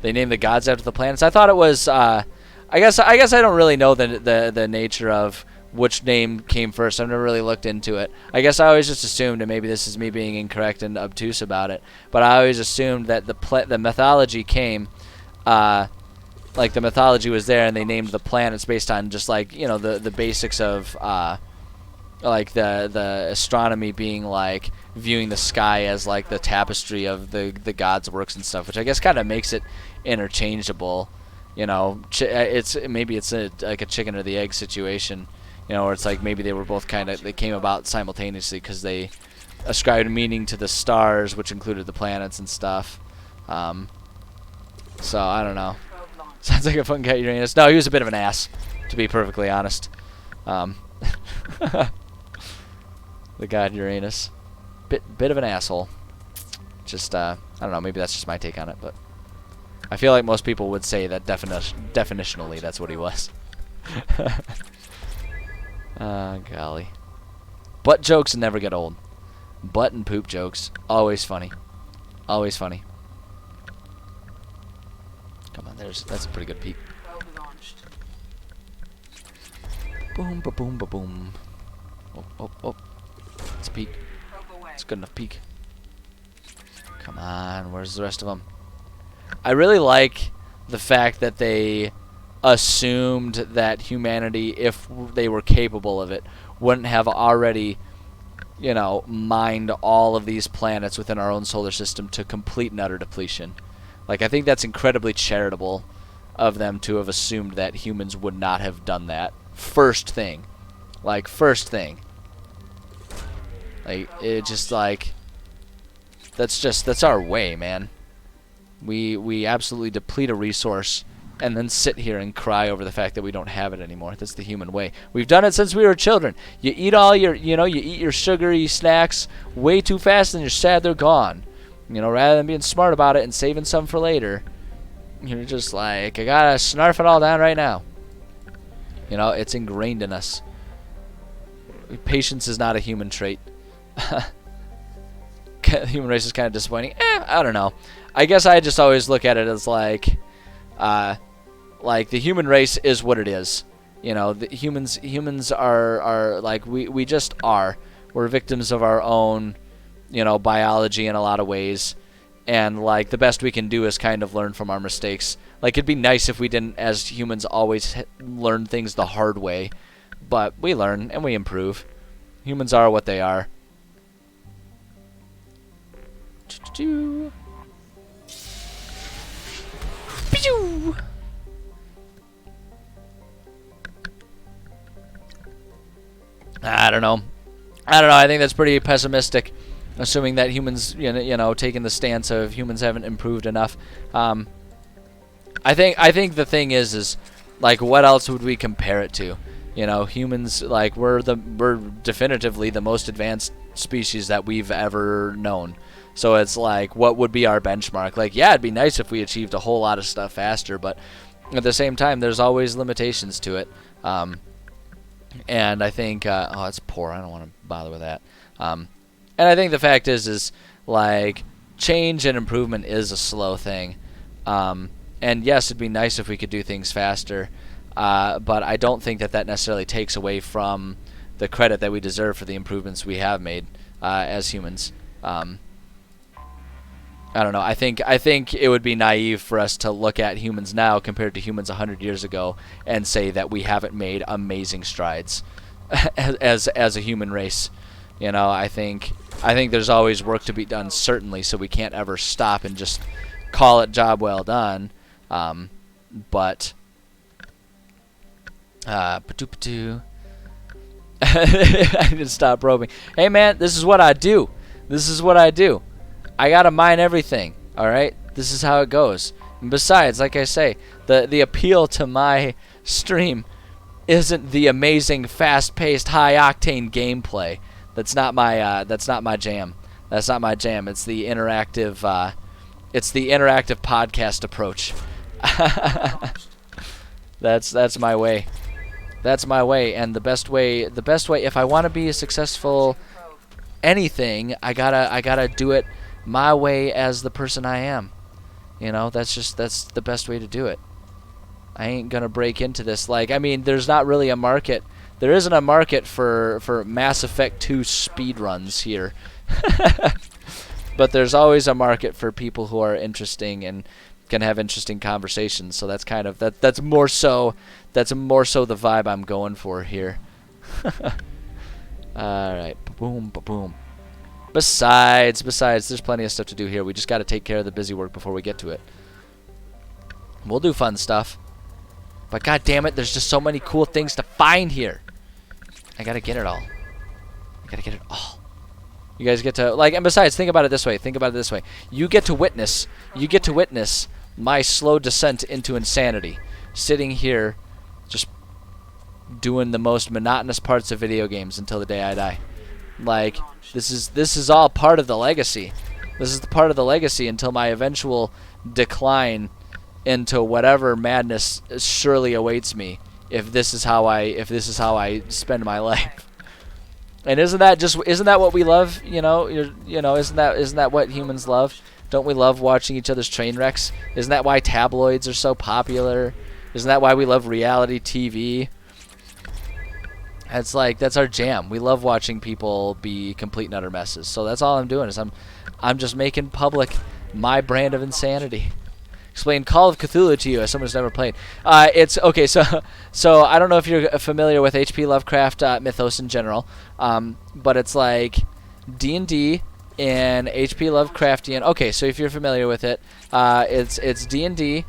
They name the gods after the planets. I thought it was. I guess I don't really know the nature of which name came first. I've never really looked into it. I guess I always just assumed, and maybe this is me being incorrect and obtuse about it, but I always assumed that the mythology came. Like, the mythology was there, and they named the planets based on just, like, you know, the basics of like the astronomy being like viewing the sky as like the tapestry of the gods' works and stuff, which I guess kind of makes it interchangeable. You know, maybe it's like a chicken or the egg situation. You know, where it's like maybe they were both they came about simultaneously because they ascribed meaning to the stars, which included the planets and stuff. So I don't know. Probe launched. Sounds like a fun guy, Uranus. No, he was a bit of an ass, to be perfectly honest. The god Uranus, bit of an asshole. Just I don't know. Maybe that's just my take on it, but I feel like most people would say that definitionally that's what he was. Golly. Butt jokes never get old. Butt and poop jokes, always funny. Always funny. Come on, that's a pretty good peek. Probe launched. Boom, ba boom, ba boom. Oh, oh, oh. It's a peek. Probe away. It's good enough peek. Come on, where's the rest of them? I really like the fact that they assumed that humanity, if they were capable of it, wouldn't have already, you know, mined all of these planets within our own solar system to complete and utter depletion. Like, I think that's incredibly charitable of them to have assumed that humans would not have done that. First thing. Like, first thing. Like, it just, like, that's our way, man. We absolutely deplete a resource and then sit here and cry over the fact that we don't have it anymore. That's the human way. We've done it since we were children. You eat all your, you eat your sugary snacks way too fast and you're sad they're gone. You know, rather than being smart about it and saving some for later, you're just like, I gotta snarf it all down right now. You know, it's ingrained in us. Patience is not a human trait. The human race is kind of disappointing. I don't know. I guess I just always look at it as like the human race is what it is. You know, the humans are like we just are. We're victims of our own, you know, biology in a lot of ways, and like the best we can do is kind of learn from our mistakes. Like, it'd be nice if we didn't, as humans, always learn things the hard way, but we learn and we improve. Humans are what they are. I don't know. I think that's pretty pessimistic, assuming that humans, you know, taking the stance of humans haven't improved enough. I think the thing is like, what else would we compare it to? You know, humans, like, we're definitively the most advanced species that we've ever known. So it's like, what would be our benchmark? Like, yeah, it'd be nice if we achieved a whole lot of stuff faster, but at the same time, there's always limitations to it. And I think, oh, it's poor. I don't want to bother with that. And I think the fact is like, change and improvement is a slow thing. And yes, it'd be nice if we could do things faster. But I don't think that necessarily takes away from the credit that we deserve for the improvements we have made as humans. I don't know. I think it would be naive for us to look at humans now compared to humans 100 years ago and say that we haven't made amazing strides as a human race. You know, I think there's always work to be done, certainly, so we can't ever stop and just call it job well done. But I need to stop probing. Hey man, this is what I do. I gotta mine everything. All right, this is how it goes. And besides, like I say, the appeal to my stream isn't the amazing, fast-paced, high-octane gameplay. That's not my jam. That's not my jam. It's the interactive podcast approach. That's my way. That's my way, and the best way if I want to be a successful anything, I gotta do it my way as the person I am. You know, that's the best way to do it. I ain't gonna break into this. Like, I mean, there's not really a market. There isn't a market for Mass Effect 2 speedruns here. But there's always a market for people who are interesting and can have interesting conversations. So that's kind of that's more so the vibe I'm going for here. All right, boom, boom. Besides, there's plenty of stuff to do here. We just got to take care of the busy work before we get to it. We'll do fun stuff. But god damn it, there's just so many cool things to find here. I gotta get it all. You guys get to, like, and besides, think about it this way. You get to witness my slow descent into insanity. Sitting here, just doing the most monotonous parts of video games until the day I die. Like, this is all part of the legacy. This is the part of the legacy until my eventual decline into whatever madness surely awaits me. If this is how I spend my life. And isn't that what we love? You know, isn't that what humans love? Don't we love watching each other's train wrecks? Isn't that why tabloids are so popular? Isn't that why we love reality TV? It's like that's our jam. We love watching people be complete and utter messes. So that's all I'm doing is I'm just making public my brand of insanity. Explain Call of Cthulhu to you as someone who's never played. It's okay. So I don't know if you're familiar with H.P. Lovecraft mythos in general, but it's like D&D in H.P. Lovecraftian. Okay, so if you're familiar with it, it's D&D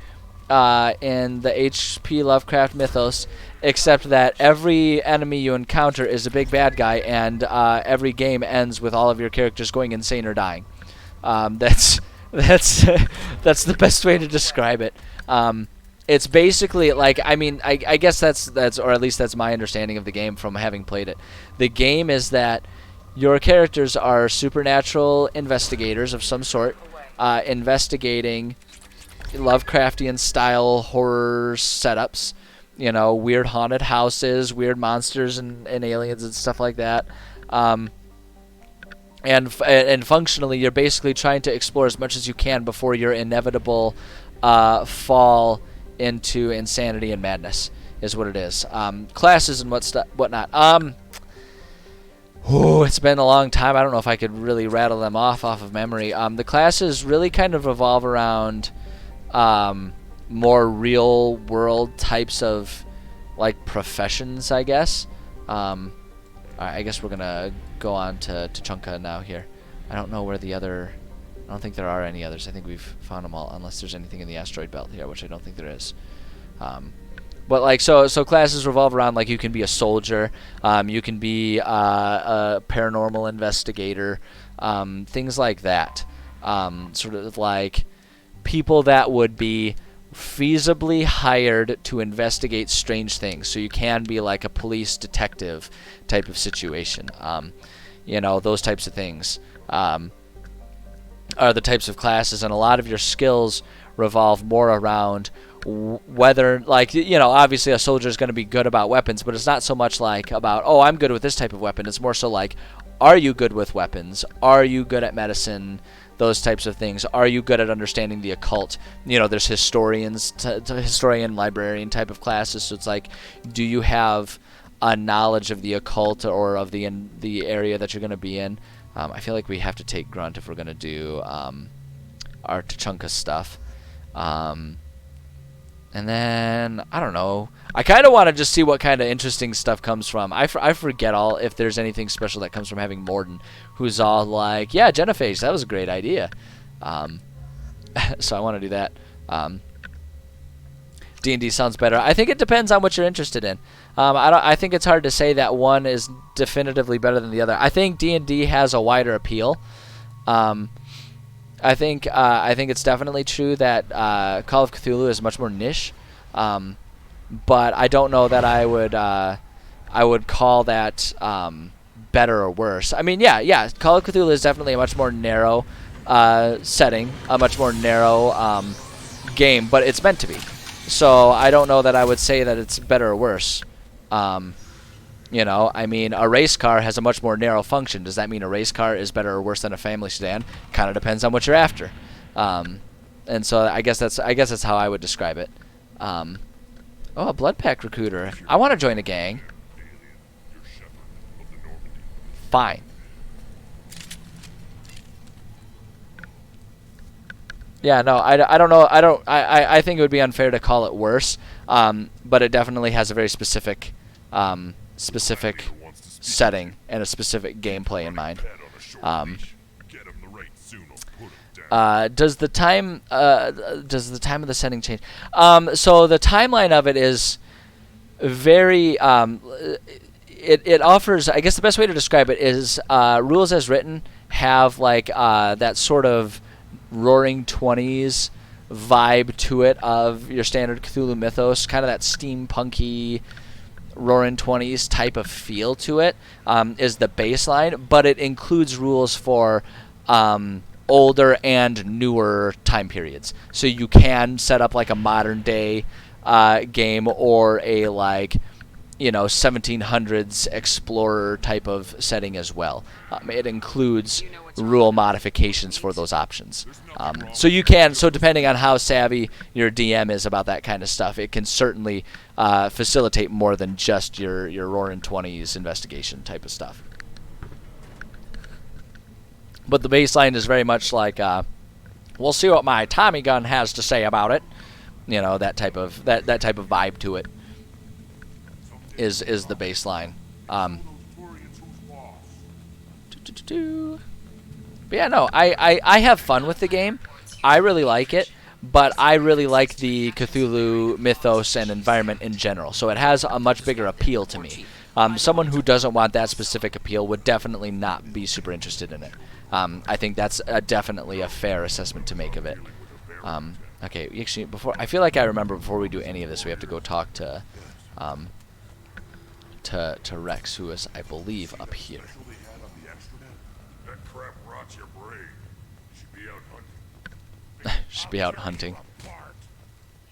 in the H.P. Lovecraft mythos, except that every enemy you encounter is a big bad guy, and every game ends with all of your characters going insane or dying. That's that's the best way to describe it. It's basically like, I mean, I guess that's or at least that's my understanding of the game from having played it. The game is that your characters are supernatural investigators of some sort, investigating Lovecraftian style horror setups. You know, weird haunted houses, weird monsters and aliens and stuff like that. And functionally, you're basically trying to explore as much as you can before your inevitable fall into insanity and madness, is what it is. Classes and whatnot. It's been a long time. I don't know if I could really rattle them off of memory. The classes really kind of revolve around more real world types of like professions, I guess. I guess we're gonna go on to Chunka now here. I don't know where the other... I don't think there are any others. I think we've found them all, unless there's anything in the asteroid belt here, which I don't think there is. But like, so classes revolve around, like, you can be a soldier, you can be a paranormal investigator, things like that. Sort of like people that would be feasibly hired to investigate strange things. So you can be like a police detective type of situation. You know, those types of things are the types of classes, and a lot of your skills revolve more around whether, like, you know, obviously a soldier is going to be good about weapons, but it's not so much like about, oh, I'm good with this type of weapon. It's more so like, are you good with weapons? Are you good at medicine? Those types of things. Are you good at understanding the occult? You know, there's historians, historian, librarian type of classes. So it's like, do you have a knowledge of the occult or of the area that you're going to be in? I feel like we have to take Grunt if we're going to do our Tachunka stuff. And then, I don't know. I kind of want to just see what kind of interesting stuff comes from. I forget all if there's anything special that comes from having Morden, who's all like, yeah, Genophage, that was a great idea. So I want to do that. D&D sounds better. I think it depends on what you're interested in. I think it's hard to say that one is definitively better than the other. I think D&D has a wider appeal. I think it's definitely true that Call of Cthulhu is much more niche, but I don't know that I would call that better or worse. I mean, yeah, Call of Cthulhu is definitely a much more narrow setting, a much more narrow game, but it's meant to be. So I don't know that I would say that it's better or worse. You know, I mean, a race car has a much more narrow function. Does that mean a race car is better or worse than a family sedan? Kind of depends on what you're after. And so I guess that's how I would describe it. Oh, a blood pack recruiter. I want to join a gang. Fine. Yeah, no, I don't know. I think it would be unfair to call it worse. But it definitely has a very specific setting and a specific gameplay in mind. Does the time of the setting change? So the timeline of it is very it offers, I guess the best way to describe it is rules as written have like that sort of Roaring 20s vibe to it of your standard Cthulhu mythos, kind of that steampunky Roaring 20s type of feel to it, is the baseline, but it includes rules for older and newer time periods. So you can set up like a modern day game or a like 1700s explorer type of setting as well. It includes rule modifications for those options. So depending on how savvy your DM is about that kind of stuff, it can certainly facilitate more than just your Roaring 20s investigation type of stuff. But the baseline is very much like, we'll see what my Tommy gun has to say about it. That type of vibe to it is the baseline. But yeah, no, I have fun with the game. I really like it, but I really like the Cthulhu mythos and environment in general. So it has a much bigger appeal to me. Someone who doesn't want that specific appeal would definitely not be super interested in it. I think that's definitely a fair assessment to make of it. Okay, actually, I feel like I remember before we do any of this, we have to go talk to Rex, who is, I believe, up here. That crap rots your brain. Should be out hunting. Should be out hunting.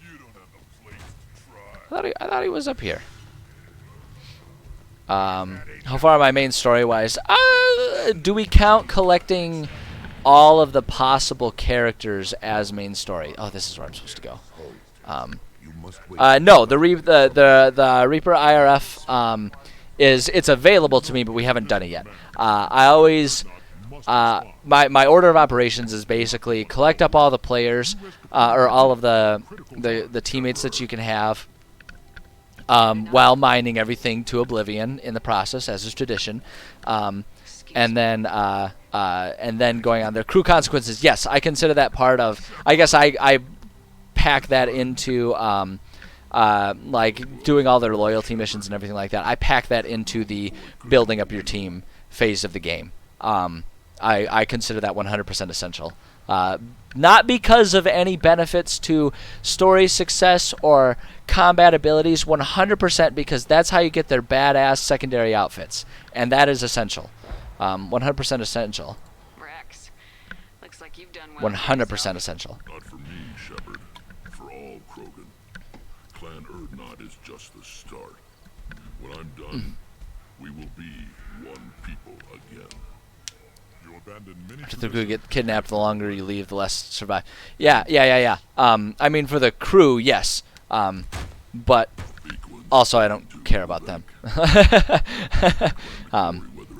You don't have the place to try. I thought he was up here. How far am I main story-wise? Do we count collecting all of the possible characters as main story? Oh, this is where I'm supposed to go. No, the Reaper IRF it's available to me, but we haven't done it yet. I always my order of operations is basically collect up all the players or all of the teammates that you can have. While mining everything to oblivion in the process, as is tradition, and then going on their crew consequences. Yes, I consider that part of. I guess I pack that into like doing all their loyalty missions and everything like that. I pack that into the building up your team phase of the game. I consider that 100% essential. Not because of any benefits to story success or combat abilities, 100% because that's how you get their badass secondary outfits, and that is essential. 100% essential. Rex, looks like you've done well. 100% essential. Not for me, Shepard. For all Krogan. Clan Erdnot is just the start. When I'm done, we will be one people again. You abandon many. After the crew get kidnapped, the longer you leave, the less survive. Yeah. I mean, for the crew, yes. But also, I don't care about them.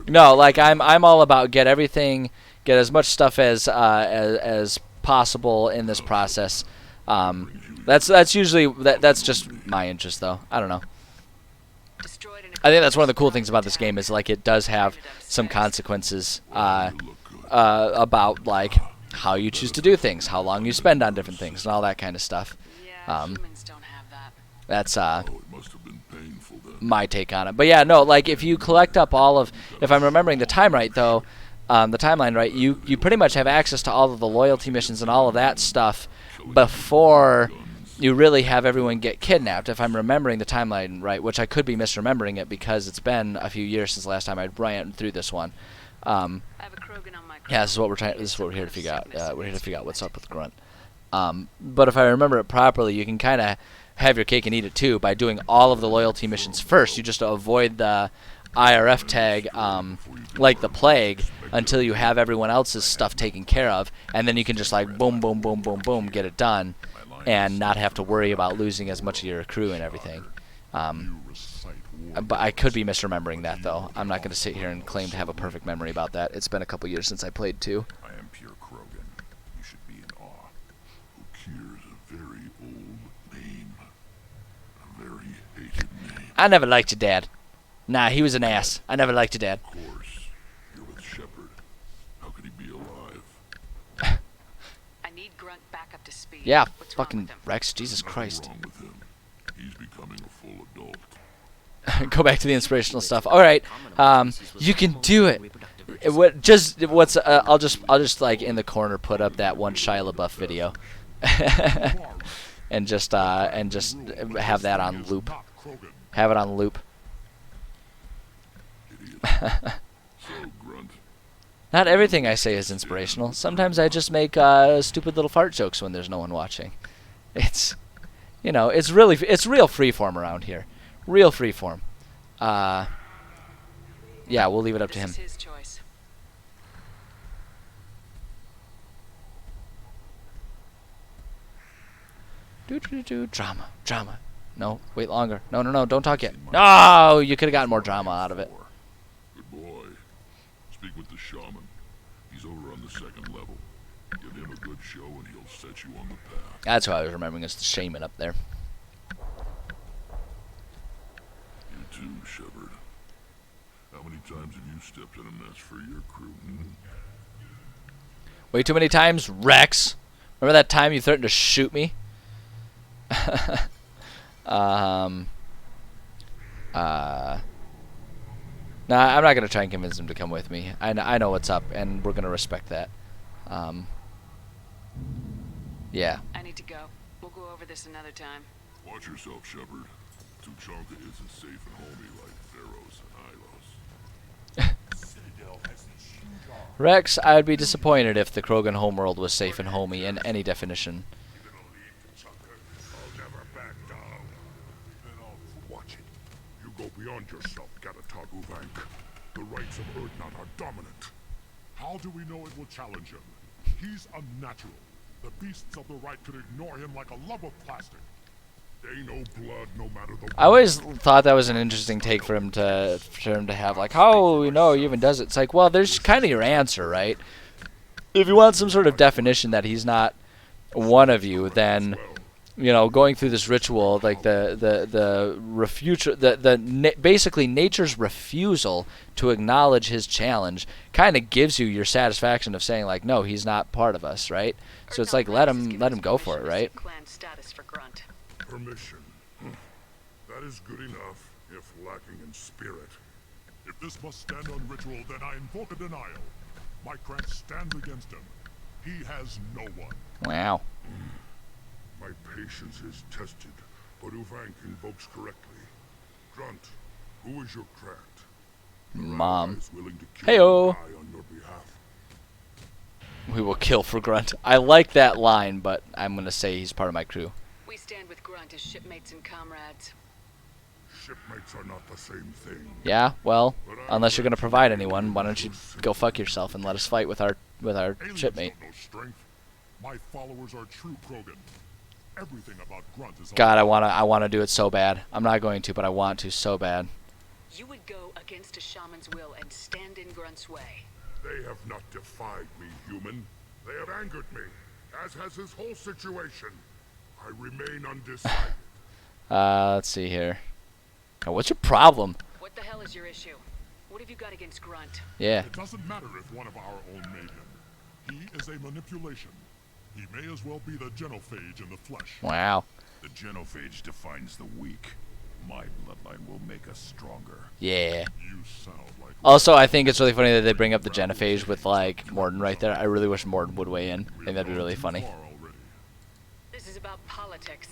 No, like I'm all about get as much stuff as possible in this process. That's usually that's just my interest, though. I don't know. I think that's one of the cool things about this game is like it does have some consequences about like how you choose to do things, how long you spend on different things, and all that kind of stuff. Humans don't have that. That's it must have been painful then. my take on it. But yeah, no, like if you collect up all of, if I'm remembering the time right though, the timeline right, you pretty much have access to all of the loyalty missions and all of that stuff before you really have everyone get kidnapped, if I'm remembering the timeline right, which I could be misremembering it because it's been a few years since the last time I ran through this one. I have a Krogan on my Yeah, this is what we're trying. This is what we're here to figure out. We're here to figure out what's up with Grunt. But if I remember it properly, you can kind of have your cake and eat it too by doing all of the loyalty missions first. You just avoid the IRF tag like the plague until you have everyone else's stuff taken care of, and then you can just like boom, boom, boom, boom, boom, get it done, and not have to worry about losing as much of your crew and everything. But I could be misremembering that though. I'm not going to sit here and claim to have a perfect memory about that. It's been a couple years since I played too. I am pure Krogan. You should be in awe. Ukir's a very old name. A very hated name. I never liked your dad. Nah, he was an ass. I never liked your dad. Of course. You're with Shepard. How could he be alive? I need Grunt back up to speed. Yeah, What's wrong fucking with him? Rex, Jesus Nothing Christ. wrong with him. He's becoming a full adult. Go back to the inspirational stuff. All right, you can do it. I'll just like in the corner put up that one Shia LaBeouf video, and just have that on loop. Have it on loop. So, Grunt, Not everything I say is inspirational. Sometimes I just make stupid little fart jokes when there's no one watching. It's real freeform around here. Real freeform. Yeah, we'll leave it up to This him. is his choice. Drama, drama. No, wait longer. No, don't talk yet. No, you could have gotten more drama out of it. Good boy. Speak with the shaman. He's over on the second level. Give him a good show and he'll set you on the path. That's what I was remembering, is the shaman up there. You too, Shepard. How many times have you stepped in a mess for your crew? Way too many times, Rex. Remember that time you threatened to shoot me? Nah, I'm not gonna try and convince him to come with me. I know what's up, and we're gonna respect that. Yeah. I need to go. We'll go over this another time. Watch yourself, Shepard. Tuchanka isn't safe and homey like Theros and Hylos. Rex, I would be disappointed if the Krogan homeworld was safe and homey in any definition. I'll never back down. Then I'll watch it. You go beyond yourself, Gatatog Uvank. The rights of Urdnot are dominant. How do we know it will challenge him? He's unnatural. The beasts of the right could ignore him like a lump of plastic. They know blood no matter the... I always thought that was an interesting take for him to have, like, how he even does it. It's like, well, there's kind of your answer, right? If you want some sort of definition that he's not one of you, then, you know, going through this ritual, like basically nature's refusal to acknowledge his challenge kind of gives you your satisfaction of saying, like, no, he's not part of us, right? So it's like, let him go for it, right? Clan status for Grunt. Permission. That is good enough, if lacking in spirit. If this must stand on ritual, then I invoke a denial. My Krant stands against him. He has no one. Wow. My patience is tested, but Uvank invokes correctly. Grunt, who is your Krant? Mom. Is willing to kill Heyo. and die on your behalf. We will kill for Grunt. I like that line, but I'm going to say he's part of my crew. We stand with Grunt as shipmates and comrades. Shipmates are not the same thing. Yeah, well, unless you're going to provide anyone, why don't you go fuck yourself and let us fight with our Aliens shipmate. don't know strength. My followers are true Krogan. Everything about Grunt is... God, I wanna do it so bad. I'm not going to, but I want to so bad. You would go against a shaman's will and stand in Grunt's way. They have not defied me, human. They have angered me, as has his whole situation. I remain undecided. Let's see here. Now, what's your problem? What the hell is your issue? What have you got against Grunt? Yeah. It doesn't matter if one of our own made him. He is a manipulation. He may as well be the genophage in the flesh. Wow. The genophage defines the weak. My bloodline will make us stronger. Yeah. You sound like... Also, I think it's really funny that they bring up the genophage with, like, Morden right there. I really wish Morden would weigh in. I think that'd be really funny. This is about politics.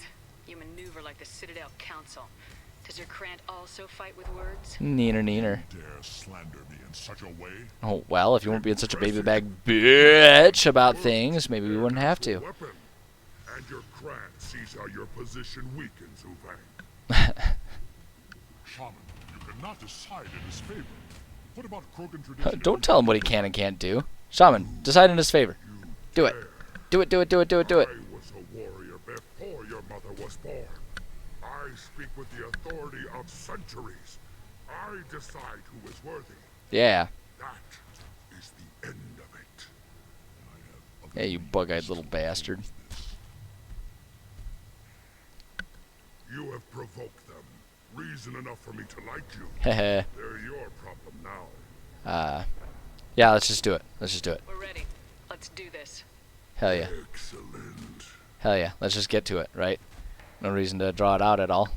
You maneuver like the Citadel Council. Does your Krant also fight with words? Neener. Dare slander me in such a way? Oh, well, if you weren't being such a baby bag bitch about things, maybe we wouldn't have to. Weapon. And your Krant sees how your position weakens, Uvank. Shaman, you cannot decide in his favor. What about Krogan tradition? Don't tell him what he can and can't do. Shaman, decide in his favor. Do it. Do it. I was a warrior before your mother was born. I speak with the authority of centuries. I decide who is worthy. Yeah. That is the end of it. Yeah, you bug-eyed little bastard. You have provoked them. Reason enough for me to like you. Heh. They're your problem now. Yeah, let's just do it. We're ready. Let's do this. Hell yeah. Excellent. Hell yeah. Let's just get to it, right? No reason to draw it out at all.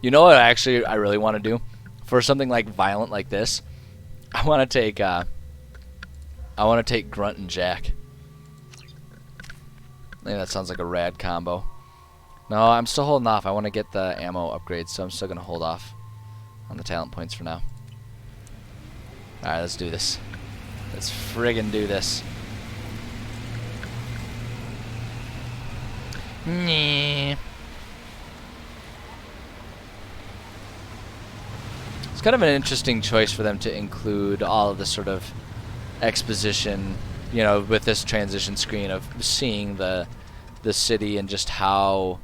You know what actually I really want to do? For something like violent like this, I want to take Grunt and Jack. I think that sounds like a rad combo. No, I'm still holding off. I want to get the ammo upgrades, so I'm still going to hold off on the talent points for now. Alright, let's do this. Let's friggin' do this. Nyeh. It's kind of an interesting choice for them to include all of this sort of exposition, you know, with this transition screen of seeing the city and just how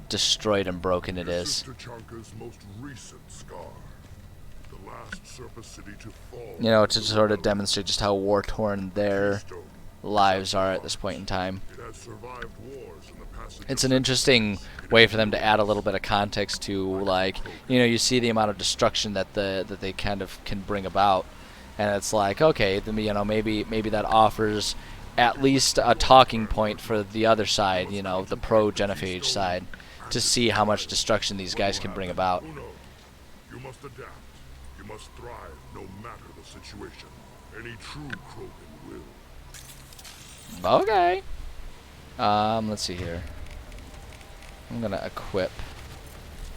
destroyed and broken it is. Tachanka's most recent scar. The last surface city to fall. You know, to sort of demonstrate just how war-torn their lives are at this point in time. It has survived wars in the passage It's of an interesting way for them to add a little bit of context to, like, you know, you see the amount of destruction that they kind of can bring about, and it's like, okay, then, you know, maybe that offers at least a talking point for the other side, you know, the pro-genophage side, to see how much destruction these guys can bring about. Who knows? You must adapt. You must thrive no matter the situation. Any true Krogan will. Okay. Let's see here. I'm gonna equip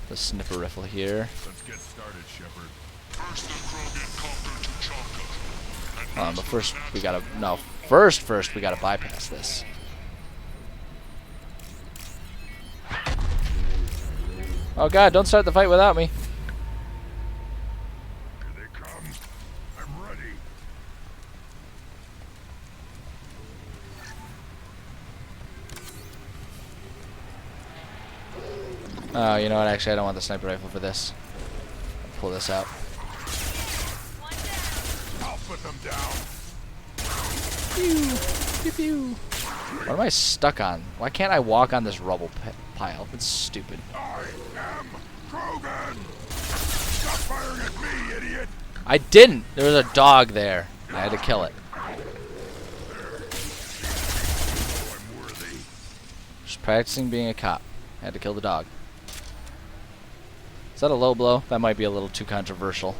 the snipper rifle here. Let's get started, Shepard. First the Krogan conquer Tachanka. But first we gotta first we gotta bypass this. Oh god, don't start the fight without me. Here they come. I'm ready. Oh, you know what? Actually, I don't want the sniper rifle for this. I'll pull this out. I'll put them down. Pew, pew, pew. What am I stuck on? Why can't I walk on this rubble pile? It's stupid. I am Krogan. Stop firing at me, idiot. I didn't. There was a dog there. I had to kill it. I'm worthy. Just practicing being a cop. I had to kill the dog. Is that a low blow? That might be a little too controversial.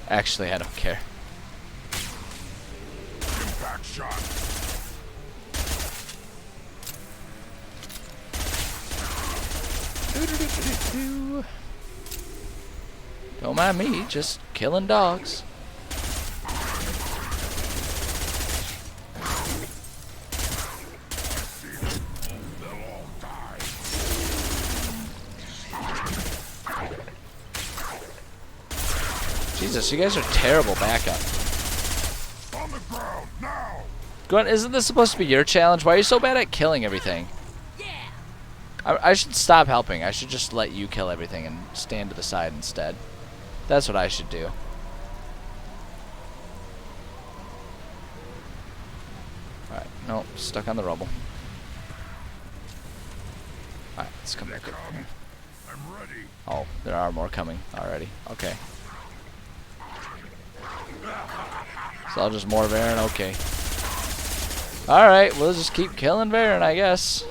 Actually, I don't care. Impact shot. Don't mind me, just killing dogs. They'll all die. Jesus, you guys are terrible backup. On the ground now. Grunt, isn't this supposed to be your challenge? Why are you so bad at killing everything? I should stop helping. I should just let you kill everything and stand to the side instead. That's what I should do. Alright, nope, stuck on the rubble. Alright, let's come back over here. I'm ready. Oh, there are more coming already. Okay. So I'll just more Varen, okay. Alright, we'll just keep killing Varen, I guess.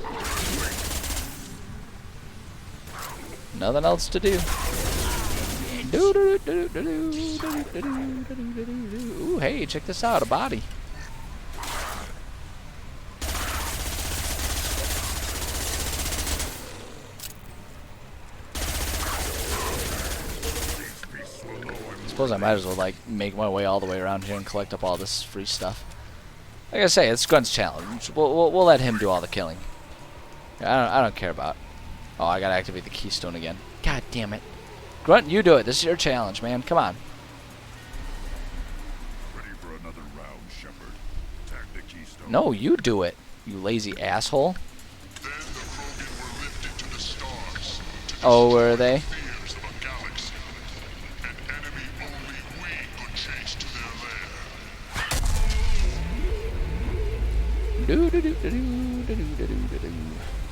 Nothing else to do. Ooh, hey, check this out, a body. Suppose I might as well like make my way all the way around here and collect up all this free stuff. Like I say, it's Grunt's challenge. We'll let him do all the killing. I don't care about. Oh, I gotta activate the keystone again. God damn it. Grunt, you do it. This is your challenge, man. Come on. Ready for another round, Shepard. Tag the keystone. No, you do it. You lazy asshole. Then the Krogan were lifted to the stars. Oh, were they? Fears of a galaxy. An enemy only we could chase to their lair. Do do do do do do do do do.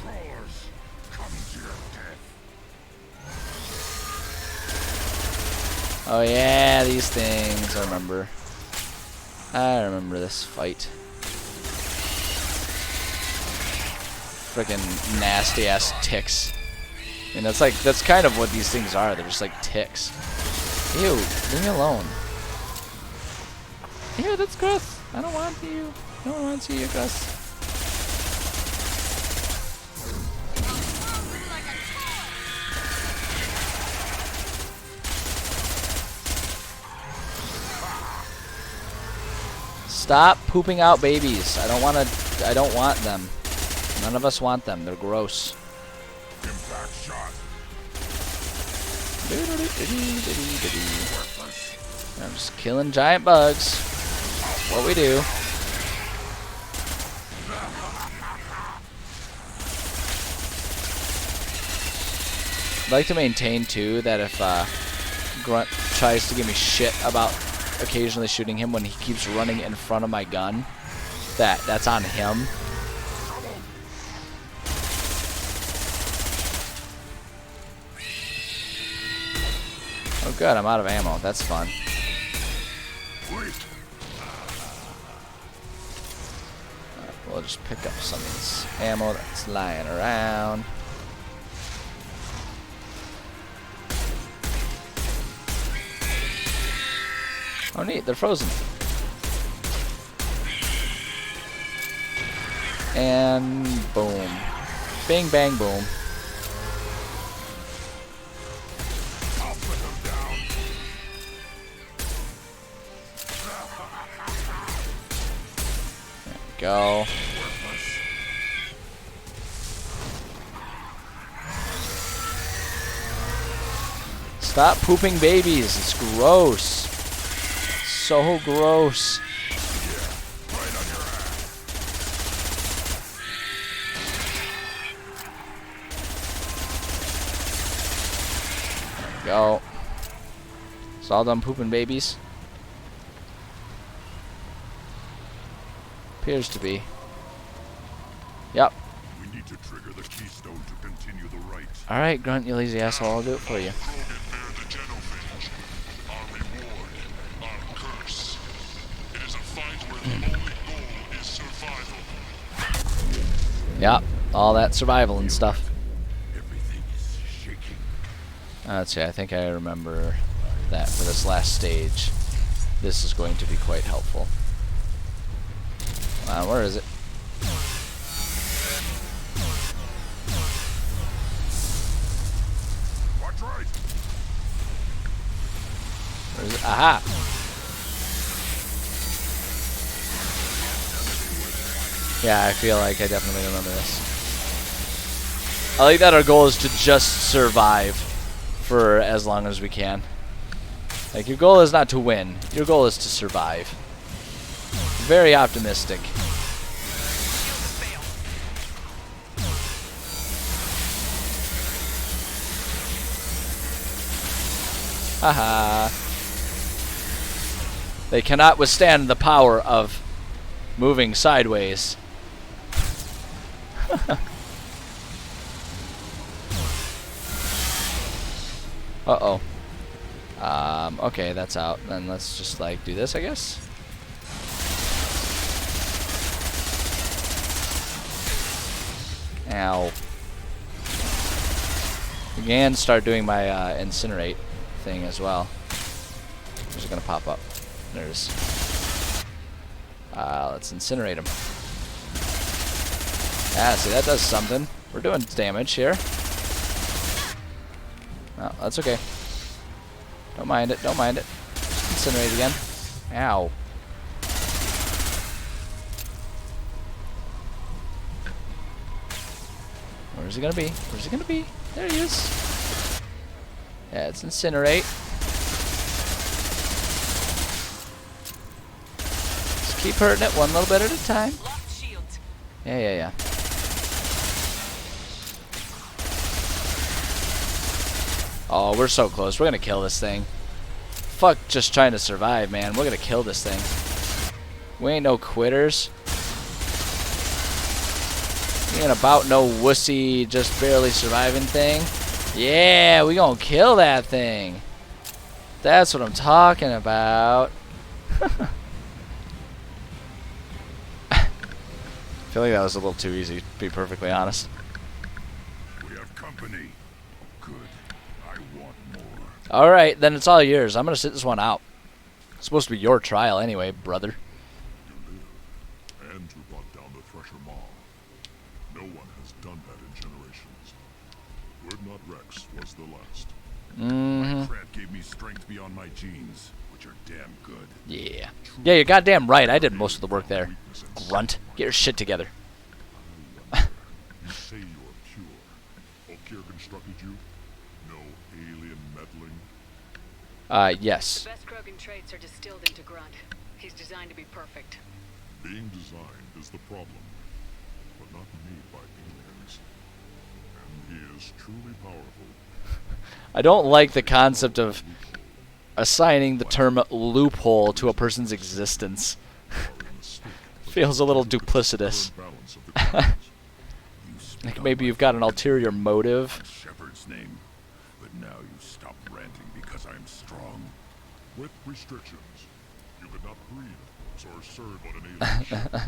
Crawlers, come to your death. Oh yeah, these things. I remember this fight. Freaking nasty ass ticks. And that's kind of what these things are. They're just like ticks. Ew, leave me alone. Ew, that's gross. I don't want you. No one wants you, Gus. Stop pooping out babies. I don't want to. I don't want them. None of us want them. They're gross. Impact shot. I'm just killing giant bugs. That's what we do. I'd like to maintain too that if Grunt tries to give me shit about occasionally shooting him when he keeps running in front of my gun, that's on him. Oh good, I'm out of ammo. That's fun. We'll just pick up some of this ammo that's lying around. Oh neat, they're frozen. And boom. Bing bang boom. There we go. Stop pooping babies. It's gross. So gross. There we go. It's all done pooping babies. Appears to be. Yep. We need to trigger the keystone to continue the right. Alright, Grunt, you lazy asshole. I'll do it for you. Yep, all that survival and stuff. Everything is shaking. Let's see, I think I remember that for this last stage. This is going to be quite helpful. Where is it? Watch right. Where is it? Aha! Yeah, I feel like I definitely remember this. I like that our goal is to just survive for as long as we can. Like, your goal is not to win. Your goal is to survive. Very optimistic. Haha. They cannot withstand the power of moving sideways. Uh-oh. Okay, that's out. Then let's just, like, do this, I guess. Ow. Again, start doing my incinerate thing as well. Where's it gonna pop up? There it is. Let's incinerate him. Yeah, see, that does something. We're doing damage here. Oh, that's okay. Don't mind it, don't mind it. Just incinerate again. Ow. Where's he gonna be? Where's he gonna be? There he is. Yeah, it's incinerate. Just keep hurting it one little bit at a time. Yeah. Oh, we're so close. We're gonna kill this thing. Fuck just trying to survive, man. We're gonna kill this thing. We ain't no quitters. We ain't about no wussy, just barely surviving thing. Yeah, we gonna kill that thing. That's what I'm talking about. I feel like that was a little too easy, to be perfectly honest. We have company. Good. I want more. Alright, then it's all yours. I'm gonna sit this one out. It's supposed to be your trial anyway, brother. You live, and you brought down the Thresher Maw. No one has done that in generations. Word Not Rex was the last. Mm-hmm. Krat gave me strength beyond my genes, which you're damn good. Yeah. Yeah, you're goddamn right. I did most of the work there. Grunt. Get your shit together. You say you're pure. Okier constructed you? No alien meddling? Yes. The best Krogan traits are distilled into Grunt. He's designed to be perfect. Being designed is the problem, but not made by aliens. And he is truly powerful. I don't like the concept of assigning the term loophole to a person's existence. Feels a little duplicitous. Balance of the clans. You spit Like on maybe my you've got an ulterior motive. Shepard's name, but now you stop ranting because I'm strong. With restrictions. You could not breed or serve on an alien ship, but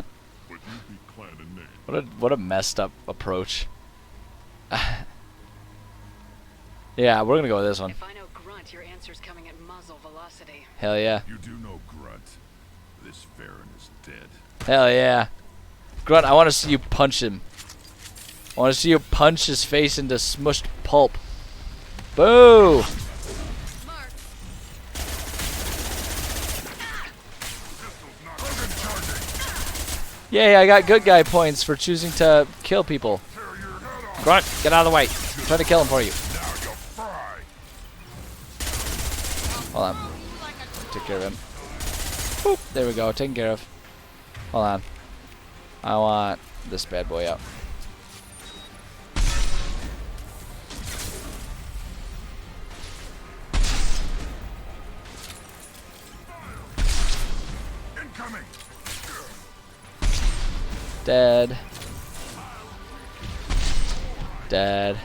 you'd be clan in name. What a messed up approach. Yeah, we're gonna go with this one. If I know Grunt, your answer's coming at muzzle velocity. Hell yeah. You do know Grunt. This Varen is dead. Hell yeah. Grunt, I want to see you punch him. I want to see you punch his face into smushed pulp. Boo! Mark, Yay, I got good guy points for choosing to kill people. Grunt, get out of the way. I'm trying to kill him for you. Now you're fried. Hold on. Take care of him. Boop. There we go. Taken care of. Hold on. I want this bad boy out. Incoming. Dead. Dead.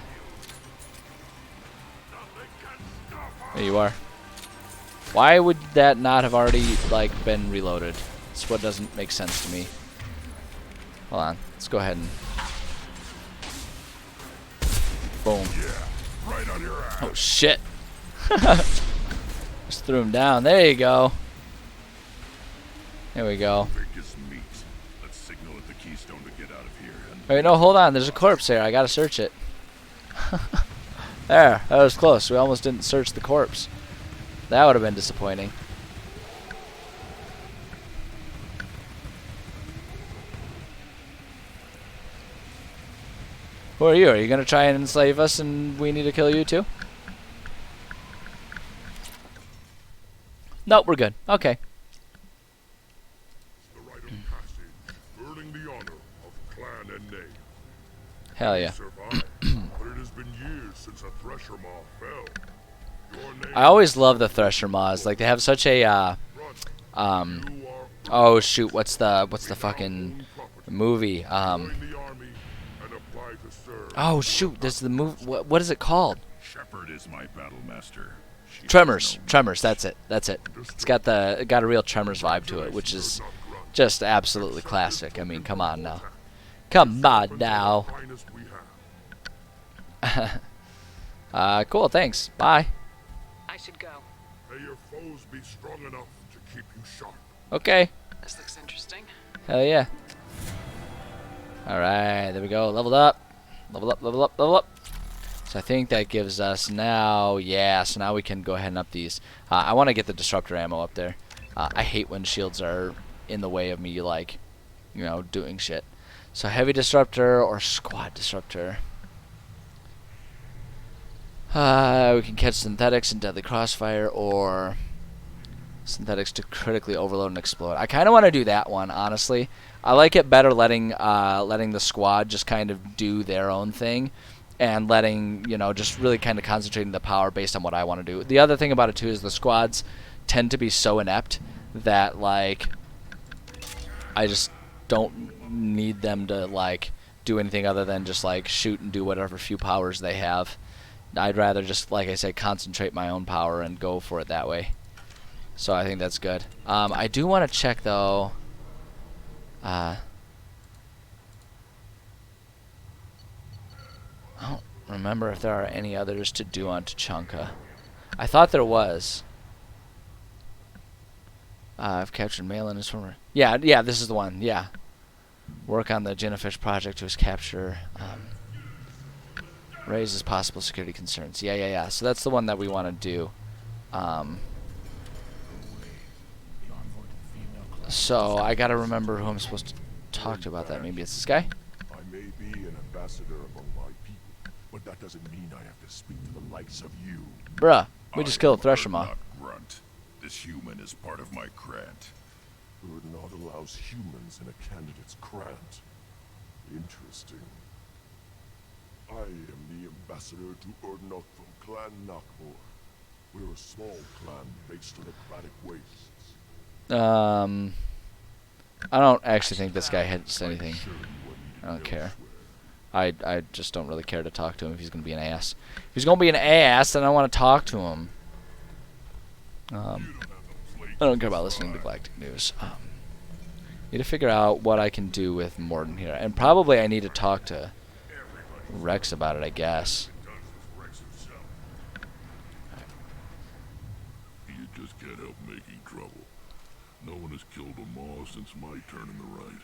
There you are. Why would that not have already, like, been reloaded? That's what doesn't make sense to me. Hold on. Let's go ahead and... Boom. Yeah, right on your ass. Oh, shit. Just threw him down. There you go. There we go. Think is meat. Let's signal at the Keystone to get out of here. And Wait, no, hold on. There's a corpse there. I gotta search it. There. That was close. We almost didn't search the corpse. That would have been disappointing. Who are you? Are you gonna try and enslave us and we need to kill you too? Nope, we're good. Okay. The rite of passage, earning the honor of clan and name. Hell yeah. Survived, but it has been years since a Thresher Maw fell. Your name I always love the Thresher Maws. Like they have such a Grunt. You are oh shoot, what's the fucking property. movie? Join the army and apply to serve. Oh shoot, this is the movie. What is it called? Shepard is my battle master. She Tremors. has no Tremors. That's it. That's it. It's got a real Tremors vibe to it, which is just absolutely classic. I mean, come on now. Come on now. Finest we have. Cool. Thanks. Bye. I should go. May your foes be strong enough to keep you sharp. Okay. This looks interesting. Hell yeah. All right. There we go. Leveled up. Level up. Level up. Level up. So I think that gives us now. Yeah. So now we can go ahead and up these. I want to get the disruptor ammo up there. I hate when shields are in the way of me, like, you know, doing shit. So heavy disruptor or squad disruptor. We can catch synthetics in deadly crossfire or synthetics to critically overload and explode. I kind of want to do that one, honestly. I like it better letting the squad just kind of do their own thing and letting, you know, just really kind of concentrating the power based on what I want to do. The other thing about it too is the squads tend to be so inept that, like, I just don't need them to, like, do anything other than just, like, shoot and do whatever few powers they have. I'd rather just, like I say, concentrate my own power and go for it that way. So I think that's good. I do want to check, though. I don't remember if there are any others to do on Tachanka. I thought there was. I've captured Malin as former. Yeah, this is the one. Yeah. Work on the Jennifish project to his capture. Raises possible security concerns. Yeah. So that's the one that we want to do. So I gotta remember who I'm supposed to talk to about that. Maybe it's this guy? I may be an ambassador among my people, but that doesn't mean I have to speak to the likes of you. Bruh, we just killed a Thresher Urdnot Maw. Grunt. This human is part of my Krant. Urdnot allows humans in a candidate's Krant. Interesting. I am the ambassador to Urdnot from Clan Nakmor. We're a small clan based in aquatic wastes. I don't actually think this guy hits anything. I don't care. I just don't really care to talk to him if he's gonna be an ass. If he's gonna be an ass, then I want to talk to him. I don't care about listening to Galactic News. Need to figure out what I can do with Morden here, and probably I need to talk to Rex about it, I guess. You just can't help making trouble. No one has killed a Maw since my turn in the right.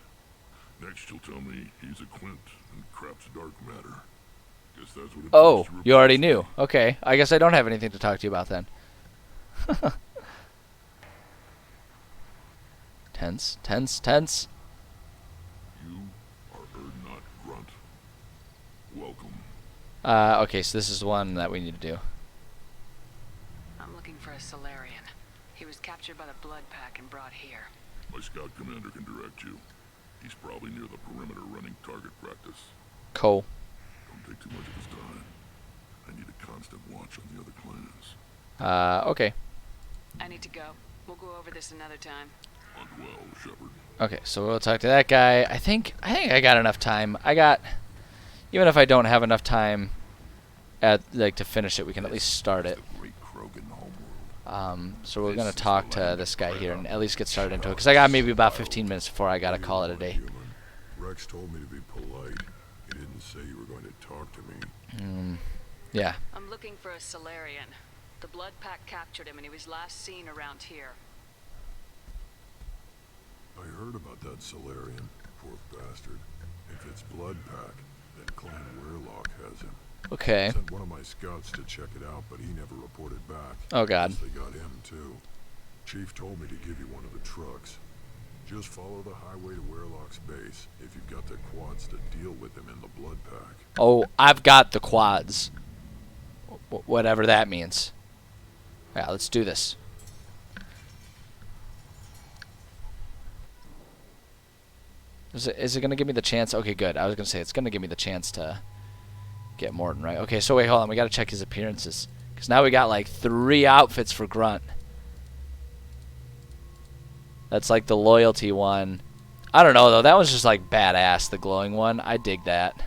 Next you'll tell me he's a Quint and crap's dark matter. Guess that's what it Oh, takes to you already replace knew. me. Okay, I guess I don't have anything to talk to you about then. Tense, tense, tense. You are Urdnot Grunt. Welcome. Okay, so this is one that we need to do. I'm looking for a Solarian. He was captured by the Blood Pack and brought here. My scout commander can direct you. He's probably near the perimeter running target practice. Cool. Don't take too much of his time. I need a constant watch on the other clans. Okay. I need to go. We'll go over this another time. Hunt well, Shepard. Okay, so we'll talk to that guy. I think I got enough time. Even if I don't have enough time to finish it, we can at least start it. The great Krogan homeworld. So we're gonna talk to this guy here and at least get started into it, because I got maybe about 15 minutes before I gotta call it a day. Human. Rex told me to be polite. He didn't say you were going to talk to me. Yeah. I'm looking for a Solarian. The Blood Pack captured him and he was last seen around here. I heard about that Solarian. Poor bastard. If it's Blood Pack, then Clan Weirlock has him. Okay. Sent one of my scouts to check it out, but he never reported back. Oh God. Guess they got him too. Chief told me to give you one of the trucks. Just follow the highway to Weirlock's base if you've got the quads to deal with him in the Blood Pack. Oh, I've got the quads. Whatever that means. Yeah, let's do this. Is it going to give me the chance? Okay, good. I was going to say it's going to give me the chance to get Morton, right? Okay, so wait, hold on. We got to check his appearances. Because now we got like 3 outfits for Grunt. That's like the loyalty one. I don't know, though. That was just like badass, the glowing one. I dig that.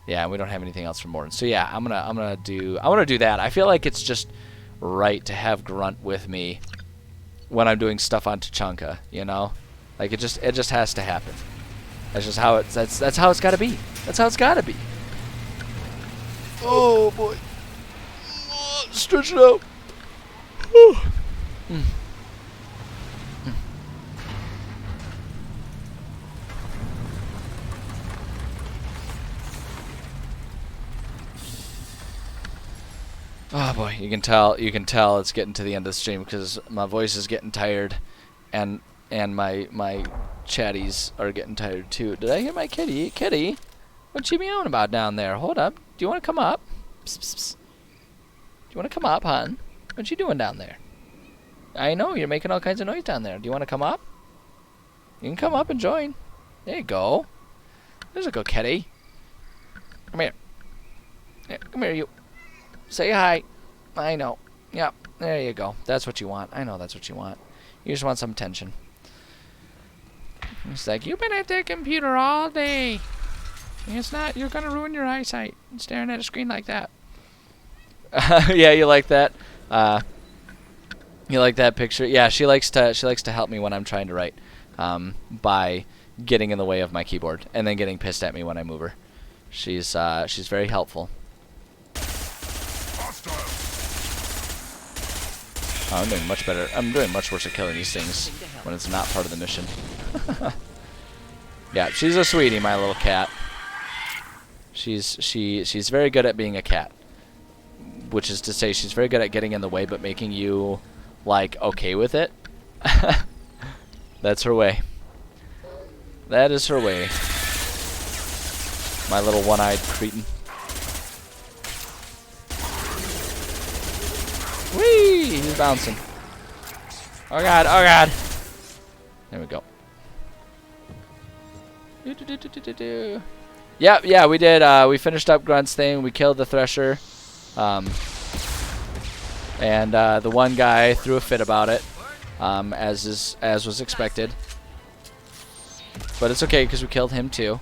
Yeah, we don't have anything else for Morton. So yeah, I want to do that. I feel like it's just right to have Grunt with me when I'm doing stuff on Tachanka, you know? Like it just has to happen. That's just how that's how it's got to be. That's how it's got to be. Oh boy. Oh, stretch it out. Oh boy, you can tell it's getting to the end of the stream because my voice is getting tired, and my chatties are getting tired too. Did I hear my kitty? Kitty, what you meowing about down there? Hold up. Do you want to come up? Psst, psst, psst. Do you want to come up, hon? What you doing down there? I know you're making all kinds of noise down there. Do you want to come up? You can come up and join. There you go. There's a good kitty. Come here. Yeah, come here, you. Say hi. I know. Yep. There you go. That's what you want. I know that's what you want. You just want some attention. It's like, you've been at that computer all day. It's not, you're going to ruin your eyesight staring at a screen like that. Yeah, you like that? You like that picture? Yeah, she likes to help me when I'm trying to write, by getting in the way of my keyboard and then getting pissed at me when I move her. She's very helpful. Oh, I'm doing much better. I'm doing much worse at killing these things when it's not part of the mission. Yeah, she's a sweetie, my little cat. She's very good at being a cat, which is to say, she's very good at getting in the way, but making you like okay with it. That's her way. That is her way. My little one-eyed cretin. Whee! He's bouncing. Oh god, oh god. There we go. Yeah, we did. We finished up Grunt's thing. We killed the Thresher. And the one guy threw a fit about it, as was expected. But it's okay because we killed him too.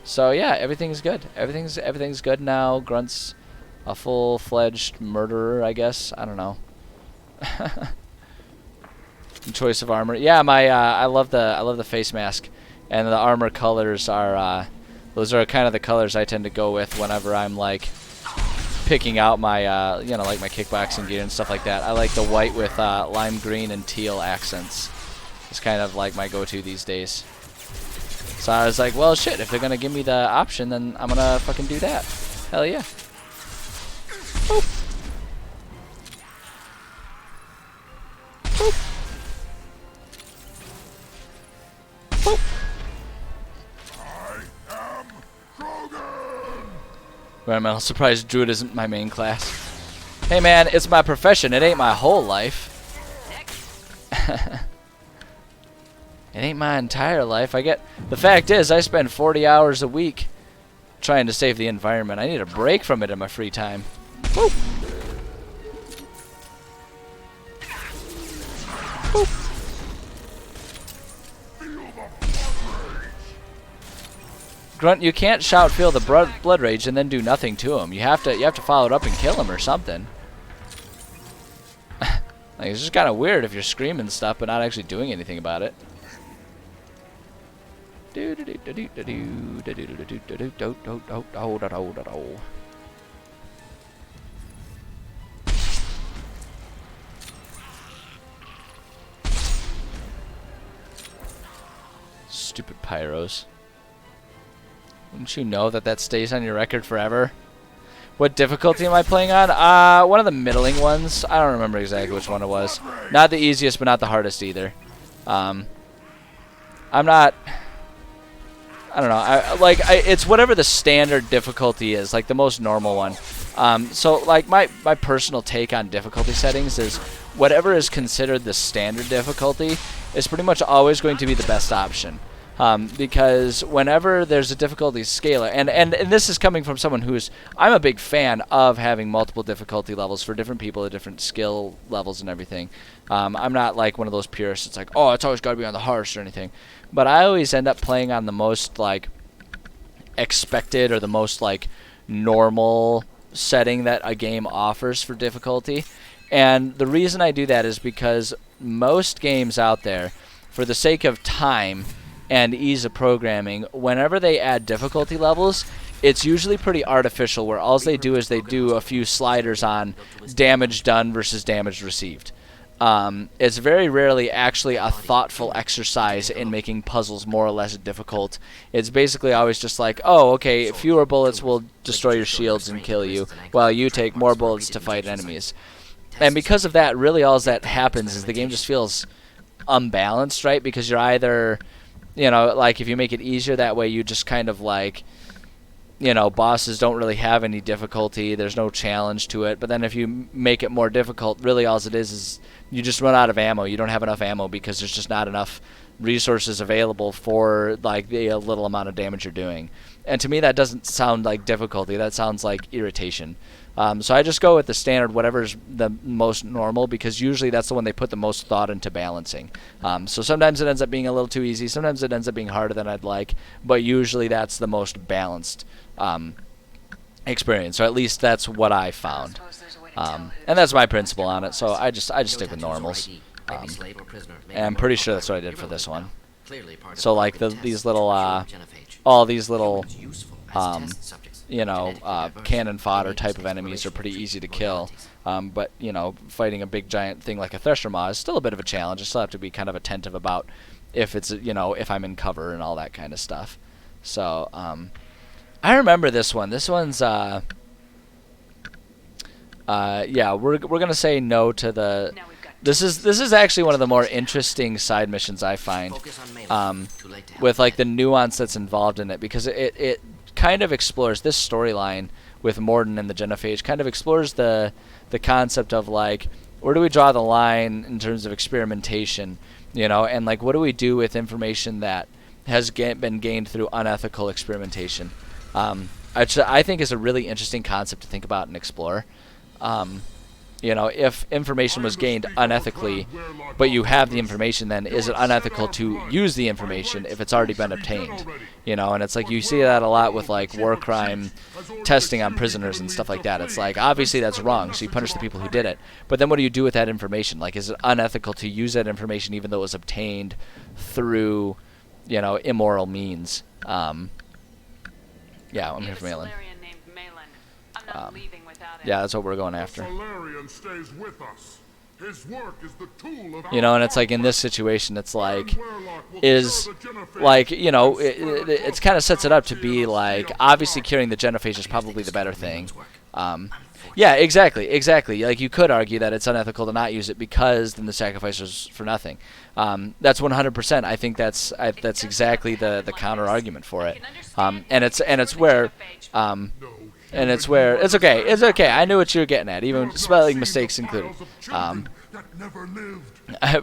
So yeah, everything's good. Everything's good now. Grunt's a full-fledged murderer, I guess. I don't know. Choice of armor. Yeah, I love the face mask, and the armor colors are those are kind of the colors I tend to go with whenever I'm like picking out my you know, like my kickboxing gear and stuff like that. I like the white with lime green and teal accents. It's kind of like my go-to these days. So I was like, well, shit, if they're gonna give me the option, then I'm gonna fucking do that. Hell yeah. Boop. Boop. Boop. I'm a surprised Druid isn't my main class. Hey man, it's my profession. It ain't my whole life. It ain't my entire life. The fact is, I spend 40 hours a week trying to save the environment. I need a break from it in my free time. Woo! Woo! Grunt, you can't shout "feel the blood rage" and then do nothing to him. You have to follow it up and kill him or something. Like, it's just kind of weird if you're screaming stuff but not actually doing anything about it. Stupid pyros. Wouldn't you know that stays on your record forever? What difficulty am I playing on? One of the middling ones. I don't remember exactly which one it was. Not the easiest, but not the hardest either. I'm not... I don't know. It's whatever the standard difficulty is, like the most normal one. So, like, my personal take on difficulty settings is whatever is considered the standard difficulty is pretty much always going to be the best option. Because whenever there's a difficulty scaler, and this is coming from someone I'm a big fan of having multiple difficulty levels for different people at different skill levels and everything. I'm not like one of those purists. It's like, oh, it's always got to be on the hardest or anything. But I always end up playing on the most like expected or the most like normal setting that a game offers for difficulty. And the reason I do that is because most games out there, for the sake of time and ease of programming, whenever they add difficulty levels, it's usually pretty artificial, where all they do is they do a few sliders on damage done versus damage received. It's very rarely actually a thoughtful exercise in making puzzles more or less difficult. It's basically always just like, oh, okay, fewer bullets will destroy your shields and kill you, while you take more bullets to fight enemies. And because of that, really all that happens is the game just feels unbalanced, right? Because you're either... You know, like if you make it easier that way, you just kind of like, you know, bosses don't really have any difficulty. There's no challenge to it. But then if you make it more difficult, really all it is you just run out of ammo. You don't have enough ammo because there's just not enough resources available for like the little amount of damage you're doing. And to me, that doesn't sound like difficulty. That sounds like irritation. So I just go with the standard, whatever's the most normal, because usually that's the one they put the most thought into balancing. So sometimes it ends up being a little too easy. Sometimes it ends up being harder than I'd like. But usually that's the most balanced experience. Or at least that's what I found. And that's my principle on it. So I just stick with normals. And I'm pretty sure that's what I did for this one. So like these little, all these little, you know, cannon fodder type of enemies are pretty easy to kill. But, you know, fighting a big giant thing like a Thresher Maw is still a bit of a challenge. I still have to be kind of attentive about if it's, you know, if I'm in cover and all that kind of stuff. So, I remember this one. This one's, yeah, we're going to say no to the This is actually one of the more interesting side missions I find, with like the nuance that's involved in it, because it kind of explores this storyline with Morden and the Genophage, kind of explores the concept of like, where do we draw the line in terms of experimentation, you know, and like what do we do with information that has been gained through unethical experimentation, which I think is a really interesting concept to think about and explore. You know, if information was gained unethically, but you have the information, then is it unethical to use the information if it's already been obtained? You know, and it's like you see that a lot with like war crime testing on prisoners and stuff like that. It's like, obviously that's wrong, so you punish the people who did it. But then what do you do with that information? Like, is it unethical to use that information even though it was obtained through, you know, immoral means? Yeah, I'm here for Malin. Yeah, that's what we're going after. Stays with us. His work is the tool of you know, and it's like in this situation, it's like, is like, you know, it's kind of sets it up to be like, obviously curing the Genophage is probably the better thing. Yeah, exactly. Like, you could argue that it's unethical to not use it because then the sacrifice is for nothing. That's 100%. I think that's exactly the counter argument for it. And it's where. And it's where it's okay. I knew what you were getting at, even spelling mistakes included.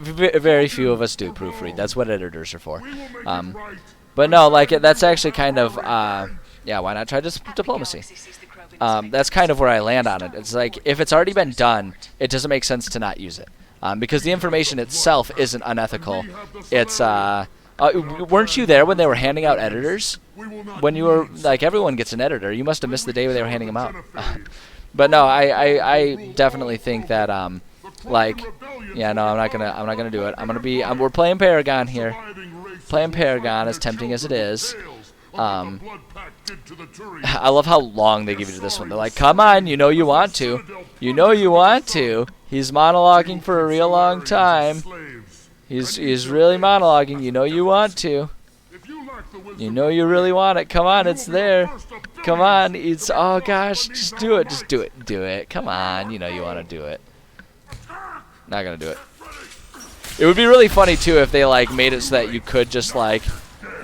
Very few of us do proofread. That's what editors are for. But no, like that's actually kind of yeah. Why not try diplomacy? That's kind of where I land on it. It's like, if it's already been done, it doesn't make sense to not use it, because the information itself isn't unethical. It's weren't you there when they were handing out editors? When you were like, everyone gets an editor. You must have missed the day when they were handing them out. But no, I definitely think that like, yeah, no, I'm not gonna do it. We're playing Paragon here. Playing Paragon, as tempting as it is. I love how long they give you to this one. They're like, come on, you know you want to. You know you want to. He's monologuing for a real long time. He's really monologuing. You know you want to. You know you really want it. Come on, it's there. Come on, it's, oh gosh, just do it. Just do it. Do it. Come on, you know you want to do it. Not gonna do it. It would be really funny too if they like made it so that you could just like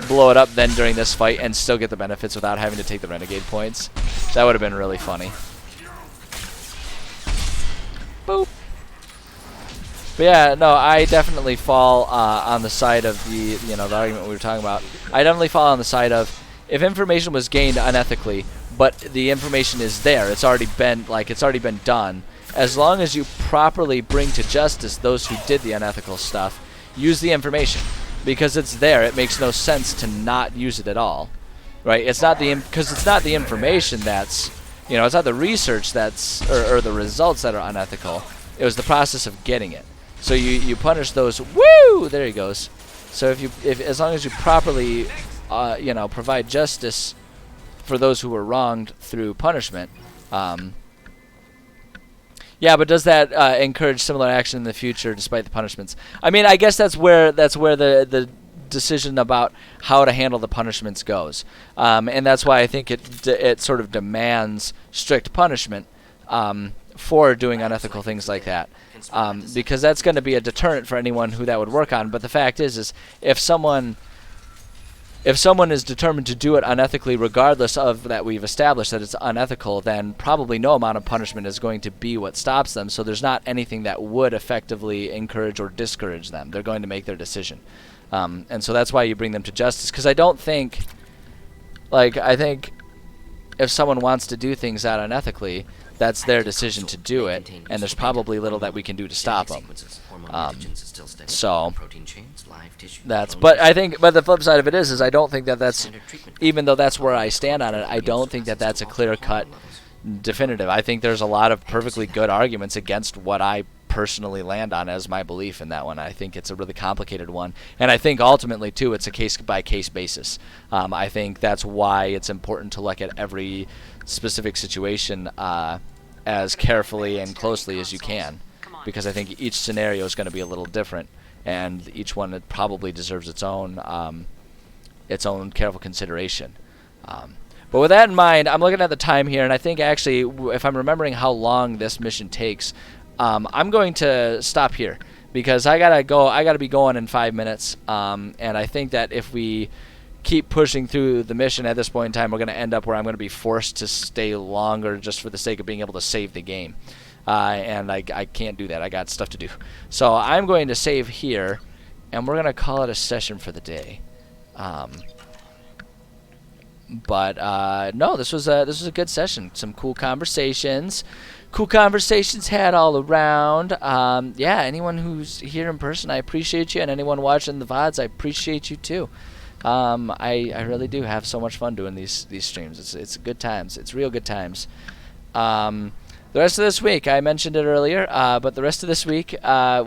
blow it up then during this fight and still get the benefits without having to take the renegade points. That would have been really funny. Boop. But yeah, no, I definitely fall on the side of the, you know, the argument we were talking about. I definitely fall on the side of, if information was gained unethically, but the information is there, it's already been done. As long as you properly bring to justice those who did the unethical stuff, use the information, because it's there. It makes no sense to not use it at all, right? It's not because it's not the information that's, you know, it's not the research that's or the results that are unethical. It was the process of getting it. So you punish those. Woo! There he goes. So if as long as you properly, you know, provide justice for those who were wronged through punishment. Yeah, but does that encourage similar action in the future despite the punishments? I mean, I guess that's where the decision about how to handle the punishments goes, and that's why I think it sort of demands strict punishment for doing unethical things like that. Because that's going to be a deterrent for anyone who that would work on. But the fact is if someone is determined to do it unethically, regardless of that we've established that it's unethical, then probably no amount of punishment is going to be what stops them. So there's not anything that would effectively encourage or discourage them. They're going to make their decision. And so that's why you bring them to justice. Because I think if someone wants to do things that unethically, that's their decision to do it, and there's probably little that we can do to stop them. So that's, but the flip side of it is I don't think that that's, even though that's where I stand on it, I don't think that that's a clear-cut definitive. I think there's a lot of perfectly good arguments against what I personally land on as my belief in that one. I think it's a really complicated one, and I think ultimately too it's a case-by-case basis. I think that's why it's important to look at every specific situation as carefully and closely as you can, because I think each scenario is going to be a little different, and each one probably deserves its own careful consideration. But with that in mind, I'm looking at the time here, and I think actually, if I'm remembering how long this mission takes, I'm going to stop here because I gotta go. I gotta be going in 5 minutes. And I think that if we keep pushing through the mission at this point in time, we're going to end up where I'm going to be forced to stay longer just for the sake of being able to save the game. And I can't do that. I got stuff to do. So I'm going to save here, and we're going to call it a session for the day. No, this was a good session. Some cool conversations. Cool conversations had all around. Yeah, anyone who's here in person, I appreciate you, and anyone watching the VODs, I appreciate you too. I really do have so much fun doing these streams. It's good times. It's real good times. The rest of this week, I mentioned it earlier, but the rest of this week,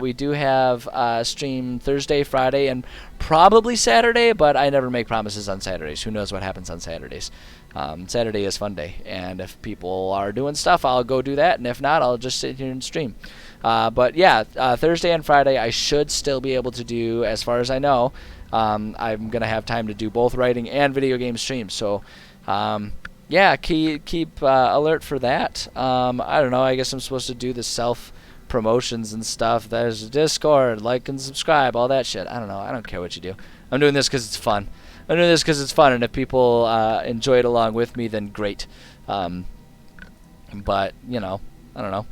we do have stream Thursday, Friday, and probably Saturday, but I never make promises on Saturdays. Who knows what happens on Saturdays? Saturday is fun day, and if people are doing stuff, I'll go do that, and if not, I'll just sit here and stream. But yeah, Thursday and Friday, I should still be able to do, as far as I know. I'm going to have time to do both writing and video game streams. So, yeah, keep alert for that. I don't know. I guess I'm supposed to do the self-promotions and stuff. There's a Discord, like and subscribe, all that shit. I don't know. I don't care what you do. I'm doing this because it's fun. I'm doing this because it's fun, and if people enjoy it along with me, then great. But, you know, I don't know.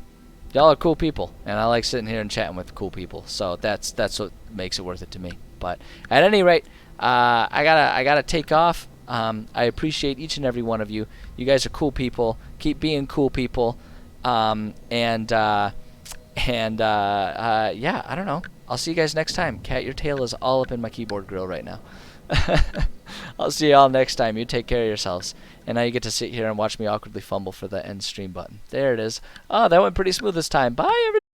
Y'all are cool people, and I like sitting here and chatting with cool people. So that's what makes it worth it to me. But at any rate, I gotta take off. I appreciate each and every one of you. You guys are cool people. Keep being cool people. Yeah, I don't know. I'll see you guys next time. Cat, your tail is all up in my keyboard grill right now. I'll see you all next time. You take care of yourselves. And now you get to sit here and watch me awkwardly fumble for the end stream button. There it is. Oh, that went pretty smooth this time. Bye, everybody.